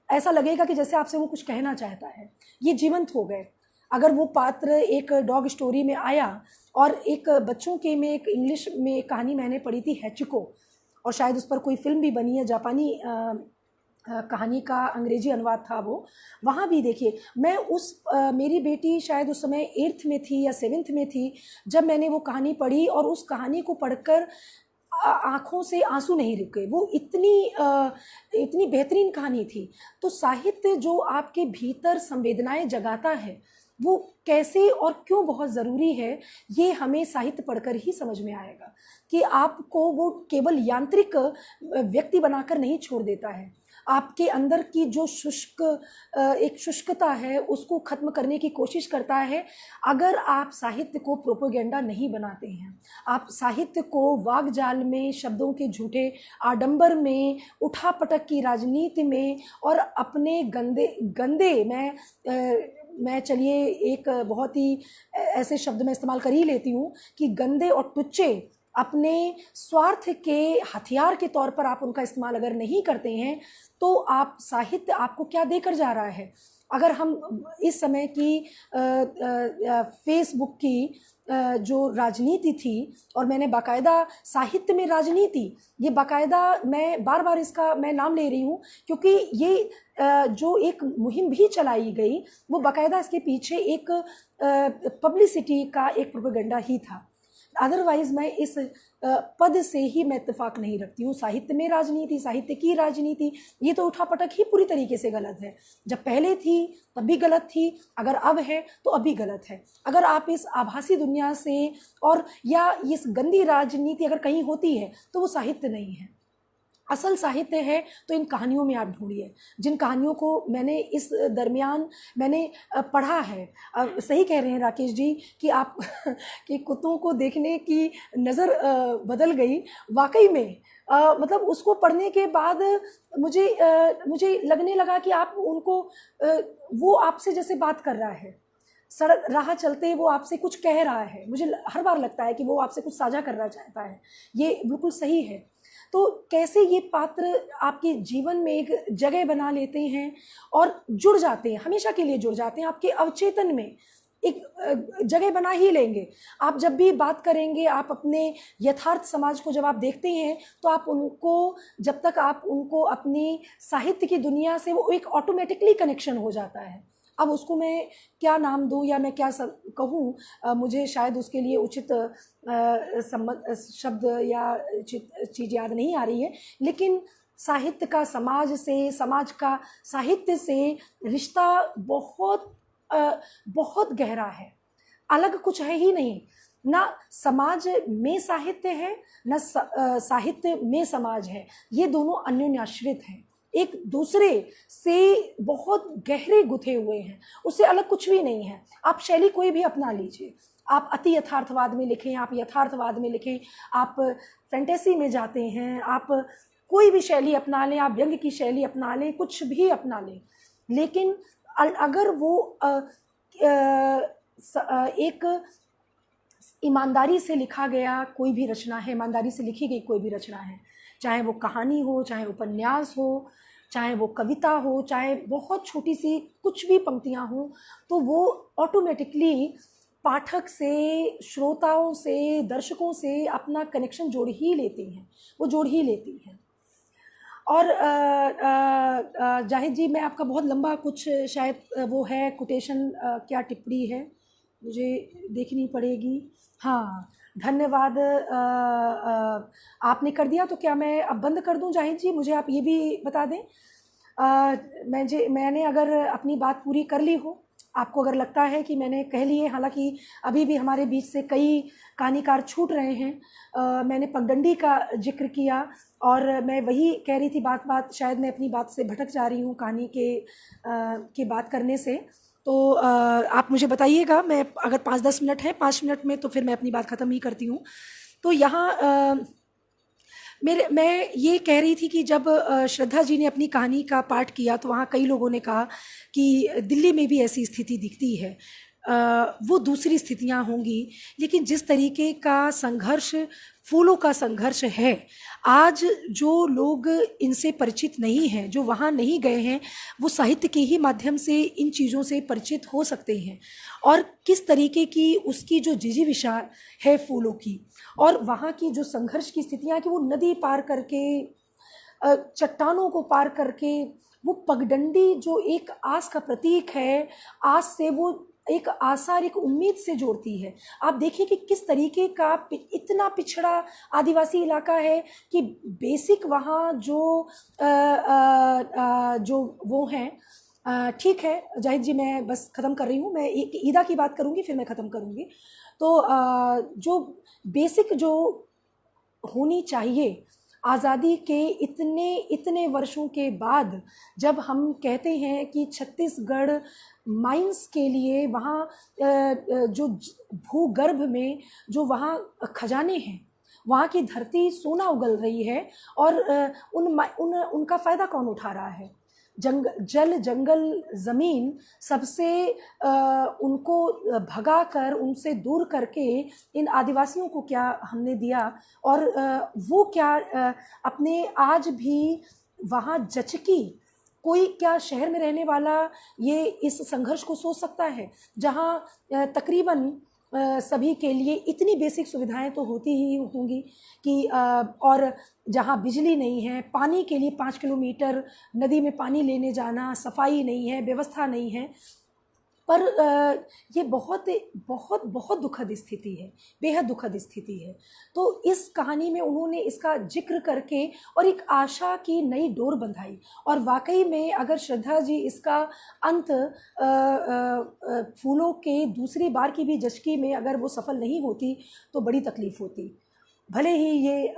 Speaker 1: ऐसा लगेगा कि जैसे आपसे वो कुछ कहना चाहता है। ये जीवंत हो गए। अगर वो पात्र एक डॉग स्टोरी में आया, और एक बच्चों के में एक इंग्लिश में कहानी मैंने पढ़ी थी हैचिको, और शायद उस पर कोई फिल्म भी बनी है, जापानी कहानी का अंग्रेजी अनुवाद था वो, वहाँ भी देखिए मैं मेरी बेटी शायद उस समय 8th में थी या 7th में थी जब मैंने वो कहानी पढ़ी, और उस कहानी को पढ़कर आँखों से आंसू नहीं रुके। वो इतनी बेहतरीन कहानी थी। तो साहित्य जो आपके भीतर संवेदनाएं जगाता है, वो कैसे और क्यों बहुत ज़रूरी है, ये हमें साहित्य पढ़कर ही समझ में आएगा कि आपको वो केवल यांत्रिक व्यक्ति बनाकर नहीं छोड़ देता है। आपके अंदर की जो एक शुष्कता है उसको ख़त्म करने की कोशिश करता है, अगर आप साहित्य को प्रोपेगेंडा नहीं बनाते हैं। आप साहित्य को वाकजाल में, शब्दों के झूठे आडंबर में, उठापटक की राजनीति में और अपने गंदे मैं चलिए एक बहुत ही ऐसे शब्द में इस्तेमाल कर ही लेती हूँ कि गंदे और टुच्चे अपने स्वार्थ के हथियार के तौर पर आप उनका इस्तेमाल अगर नहीं करते हैं, तो आप साहित्य आपको क्या देकर जा रहा है। अगर हम इस समय की फेसबुक की जो राजनीति थी, और मैंने बाकायदा साहित्य में राजनीति, ये बाकायदा मैं बार बार इसका मैं नाम ले रही हूँ क्योंकि ये जो एक मुहिम भी चलाई गई वो बाकायदा इसके पीछे एक पब्लिसिटी का एक प्रोपेगेंडा ही था। अदरवाइज मैं इस पद से ही मैं इत्तेफाक नहीं रखती हूँ। साहित्य में राजनीति, साहित्य की राजनीति, ये तो उठापटक ही पूरी तरीके से गलत है। जब पहले थी तब भी गलत थी, अगर अब है तो अब भी गलत है। अगर आप इस आभासी दुनिया से और या इस गंदी राजनीति अगर कहीं होती है तो वो साहित्य नहीं है। असल साहित्य है तो इन कहानियों में आप ढूंढिए, जिन कहानियों को मैंने इस दरमियान मैंने पढ़ा है। सही कह रहे हैं राकेश जी कि आप कि कुत्तों को देखने की नज़र बदल गई। वाकई में मतलब उसको पढ़ने के बाद मुझे लगने लगा कि आप उनको वो आपसे जैसे बात कर रहा है, सड़क राह चलते वो आपसे कुछ कह रहा है। मुझे हर बार लगता है कि वो आपसे कुछ साझा करना चाहता है। ये बिल्कुल सही है। तो कैसे ये पात्र आपके जीवन में एक जगह बना लेते हैं और जुड़ जाते हैं, हमेशा के लिए जुड़ जाते हैं, आपके अवचेतन में एक जगह बना ही लेंगे। आप जब भी बात करेंगे, आप अपने यथार्थ समाज को जब आप देखते हैं तो आप उनको, जब तक आप उनको अपनी साहित्य की दुनिया से वो एक ऑटोमेटिकली कनेक्शन हो जाता है। अब उसको मैं क्या नाम दूँ या मैं क्या कहूँ, मुझे शायद उसके लिए उचित शब्द या चीज़ याद नहीं आ रही है, लेकिन साहित्य का समाज से, समाज का साहित्य से रिश्ता बहुत गहरा है। अलग कुछ है ही नहीं, ना समाज में साहित्य है, ना साहित्य में समाज है। ये दोनों अन्योन्याश्रित हैं, एक दूसरे से बहुत गहरे गुथे हुए हैं, उससे अलग कुछ भी नहीं है। आप शैली कोई भी अपना लीजिए, आप अति यथार्थवाद में लिखें, आप यथार्थवाद में लिखें, आप फैंटेसी में जाते हैं, आप कोई भी शैली अपना लें, आप व्यंग्य की शैली अपना लें, कुछ भी अपना लें, लेकिन अगर वो एक ईमानदारी से लिखा गया कोई भी रचना है, ईमानदारी से लिखी गई कोई भी रचना है, चाहे वो कहानी हो, चाहे उपन्यास हो, चाहे वो कविता हो, चाहे बहुत छोटी सी कुछ भी पंक्तियाँ हों, तो वो ऑटोमेटिकली पाठक से, श्रोताओं से, दर्शकों से अपना कनेक्शन जोड़ ही लेती हैं, वो जोड़ ही लेती हैं। और जाहिद जी, मैं आपका बहुत लंबा कुछ शायद वो है कोटेशन, क्या टिप्पणी है मुझे देखनी पड़ेगी। हाँ, धन्यवाद। आपने कर दिया तो क्या मैं अब बंद कर दूं जाहिद जी? मुझे आप ये भी बता दें। मैंने अगर अपनी बात पूरी कर ली हो, आपको अगर लगता है कि मैंने कह लिए, हालांकि अभी भी हमारे बीच से कई कहानीकार छूट रहे हैं। मैंने पगडंडी का जिक्र किया और मैं वही कह रही थी, बात शायद मैं अपनी बात से भटक जा रही हूँ कहानी के बात करने से। तो आप मुझे बताइएगा, मैं अगर 5-10 मिनट है, 5 मिनट में तो फिर मैं अपनी बात ख़त्म ही करती हूँ। तो यहाँ मैं ये कह रही थी कि जब श्रद्धा जी ने अपनी कहानी का पाठ किया तो वहाँ कई लोगों ने कहा कि दिल्ली में भी ऐसी स्थिति दिखती है। वो दूसरी स्थितियाँ होंगी, लेकिन जिस तरीके का संघर्ष, फूलों का संघर्ष है, आज जो लोग इनसे परिचित नहीं हैं, जो वहाँ नहीं गए हैं, वो साहित्य के ही माध्यम से इन चीज़ों से परिचित हो सकते हैं। और किस तरीके की उसकी जो जिजीविषा है फूलों की, और वहाँ की जो संघर्ष की स्थितियाँ कि वो नदी पार करके चट्टानों को पार करके वो पगडंडी जो एक आस का प्रतीक है, आस से वो एक आशा और एक उम्मीद से जोड़ती है। आप देखिए कि किस तरीके का इतना पिछड़ा आदिवासी इलाका है कि बेसिक वहाँ जो जो वो हैं, ठीक है जाहिद जी, मैं बस ख़त्म कर रही हूँ, मैं एक ईदा की बात करूँगी फिर मैं ख़त्म करूँगी। तो जो बेसिक जो होनी चाहिए आज़ादी के इतने इतने वर्षों के बाद, जब हम कहते हैं कि छत्तीसगढ़ माइंस के लिए वहाँ जो भूगर्भ में जो वहाँ खजाने हैं, वहाँ की धरती सोना उगल रही है, और उनका फ़ायदा कौन उठा रहा है? जल जंगल ज़मीन सबसे उनको भगा कर, उनसे दूर करके इन आदिवासियों को क्या हमने दिया, और वो क्या अपने आज भी वहाँ जचकी कोई क्या शहर में रहने वाला ये इस संघर्ष को सोच सकता है, जहाँ तकरीबन सभी के लिए इतनी बेसिक सुविधाएं तो होती ही होंगी कि और जहाँ बिजली नहीं है, पानी के लिए 5 किलोमीटर नदी में पानी लेने जाना, सफाई नहीं है, व्यवस्था नहीं है, पर ये बहुत बहुत बहुत दुखद स्थिति है, बेहद दुखद स्थिति है। तो इस कहानी में उन्होंने इसका जिक्र करके और एक आशा की नई डोर बंधाई, और वाकई में अगर श्रद्धा जी इसका अंत फूलों के दूसरी बार की भी जचकी में अगर वो सफल नहीं होती तो बड़ी तकलीफ़ होती। भले ही ये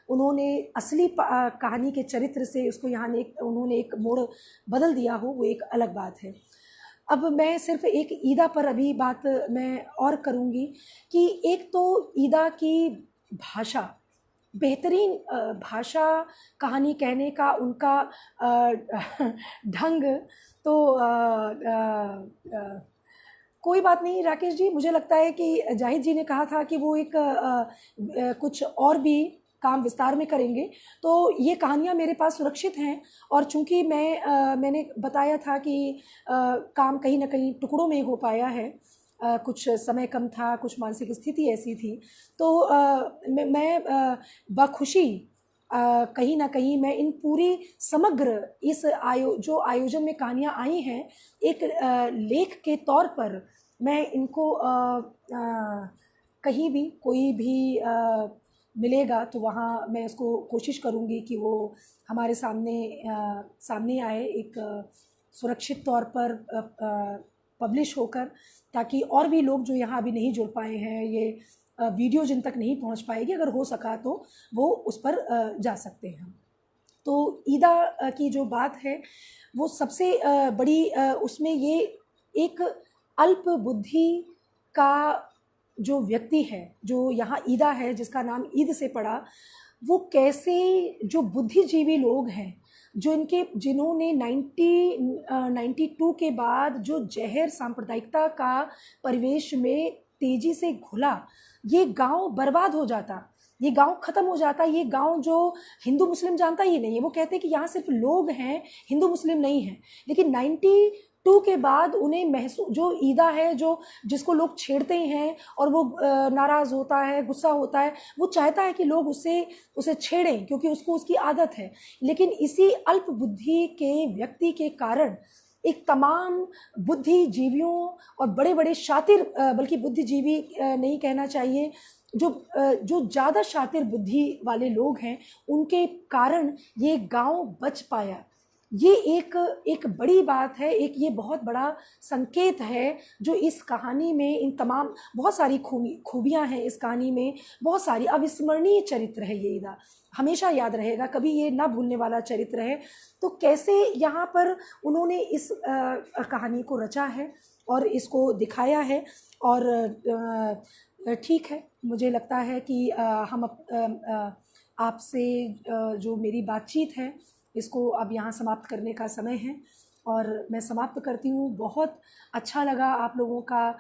Speaker 1: उन्होंने असली कहानी के चरित्र से उसको यहाँ उन्होंने एक मोड़ बदल दिया हो, वो एक अलग बात है। अब मैं सिर्फ एक ईदा पर अभी बात मैं और करूँगी कि एक तो ईदा की भाषा, बेहतरीन भाषा, कहानी कहने का उनका ढंग, तो कोई बात नहीं राकेश जी, मुझे लगता है कि जाहिद जी ने कहा था कि वो एक कुछ और भी काम विस्तार में करेंगे, तो ये कहानियाँ मेरे पास सुरक्षित हैं, और चूँकि मैंने बताया था कि काम कहीं ना कहीं टुकड़ों में हो पाया है, कुछ समय कम था, कुछ मानसिक स्थिति ऐसी थी, तो मैं बखुशी कहीं ना कहीं मैं इन पूरी समग्र इस जो आयोजन में कहानियाँ आई हैं, एक लेख के तौर पर मैं इनको कहीं भी कोई भी मिलेगा तो वहाँ मैं उसको कोशिश करूँगी कि वो हमारे सामने आए, एक सुरक्षित तौर पर पब्लिश होकर, ताकि और भी लोग जो यहाँ अभी नहीं जुड़ पाए हैं, ये वीडियो जिन तक नहीं पहुँच पाएगी, अगर हो सका तो वो उस पर जा सकते हैं। तो ईदा की जो बात है वो सबसे बड़ी उसमें ये एक अल्प बुद्धि का जो व्यक्ति है, जो यहाँ ईदा है, जिसका नाम ईद से पड़ा, वो कैसे जो बुद्धिजीवी लोग हैं, जो जिन्होंने 92 के बाद जो जहर सांप्रदायिकता का परिवेश में तेजी से घुला, ये गांव बर्बाद हो जाता, ये गांव ख़त्म हो जाता। ये गांव जो हिंदू मुस्लिम जानता ही नहीं है, वो कहते हैं कि यहाँ सिर्फ लोग हैं, हिंदू मुस्लिम नहीं हैं। लेकिन 92 के बाद उन्हें महसूस, जो ईदा है, जो जिसको लोग छेड़ते हैं और वो नाराज़ होता है, गुस्सा होता है, वो चाहता है कि लोग उसे छेड़ें क्योंकि उसको उसकी आदत है। लेकिन इसी अल्प बुद्धि के व्यक्ति के कारण एक तमाम बुद्धिजीवियों और बड़े बड़े शातिर, बल्कि बुद्धिजीवी नहीं कहना चाहिए, जो ज़्यादा शातिर बुद्धि वाले लोग हैं, उनके कारण ये गांव बच पाया। ये एक बड़ी बात है, एक ये बहुत बड़ा संकेत है जो इस कहानी में, इन तमाम बहुत सारी खूबियाँ हैं इस कहानी में, बहुत सारी अविस्मरणीय चरित्र है ये ईदा, हमेशा याद रहेगा, कभी ये ना भूलने वाला चरित्र है। तो कैसे यहाँ पर उन्होंने इस कहानी को रचा है और इसको दिखाया है, और ठीक है, मुझे लगता है कि हम आपसे जो मेरी बातचीत है इसको अब यहाँ समाप्त करने का समय है, और मैं समाप्त करती हूँ। बहुत अच्छा लगा आप लोगों का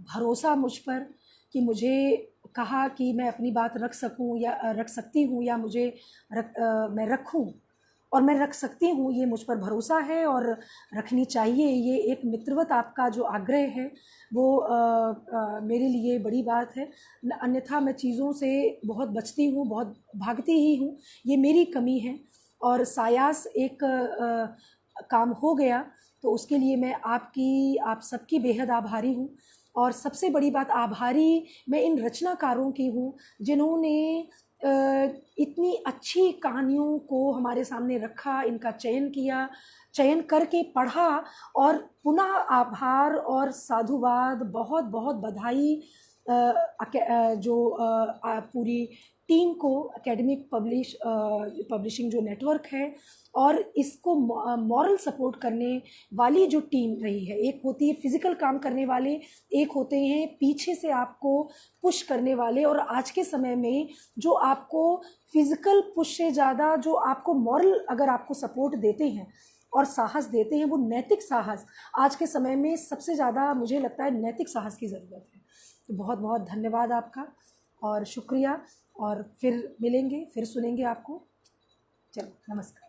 Speaker 1: भरोसा मुझ पर कि मुझे कहा कि मैं अपनी बात रख सकूँ या रख सकती हूँ, या मैं रखूँ, और मैं रख सकती हूँ, ये मुझ पर भरोसा है और रखनी चाहिए। ये एक मित्रवत आपका जो आग्रह है वो मेरे लिए बड़ी बात है। अन्यथा मैं चीज़ों से बहुत बचती हूँ, बहुत भागती ही हूँ, ये मेरी कमी है। और सायास एक काम हो गया तो उसके लिए मैं आप सबकी बेहद आभारी हूँ। और सबसे बड़ी बात, आभारी मैं इन रचनाकारों की हूँ जिन्होंने इतनी अच्छी कहानियों को हमारे सामने रखा, इनका चयन किया, चयन करके पढ़ा। और पुनः आभार और साधुवाद, बहुत बहुत बधाई पूरी टीम को, एकेडमिक पब्लिशिंग जो नेटवर्क है और इसको मॉरल सपोर्ट करने वाली जो टीम रही है। एक होती है फिज़िकल काम करने वाले, एक होते हैं पीछे से आपको पुश करने वाले। और आज के समय में जो आपको फिज़िकल पुश से ज़्यादा जो आपको मॉरल अगर आपको सपोर्ट देते हैं और साहस देते हैं, वो नैतिक साहस आज के समय में सबसे ज़्यादा मुझे लगता है नैतिक साहस की ज़रूरत है। तो बहुत बहुत धन्यवाद आपका और शुक्रिया। और फिर मिलेंगे, फिर सुनेंगे आपको। चलो, नमस्कार।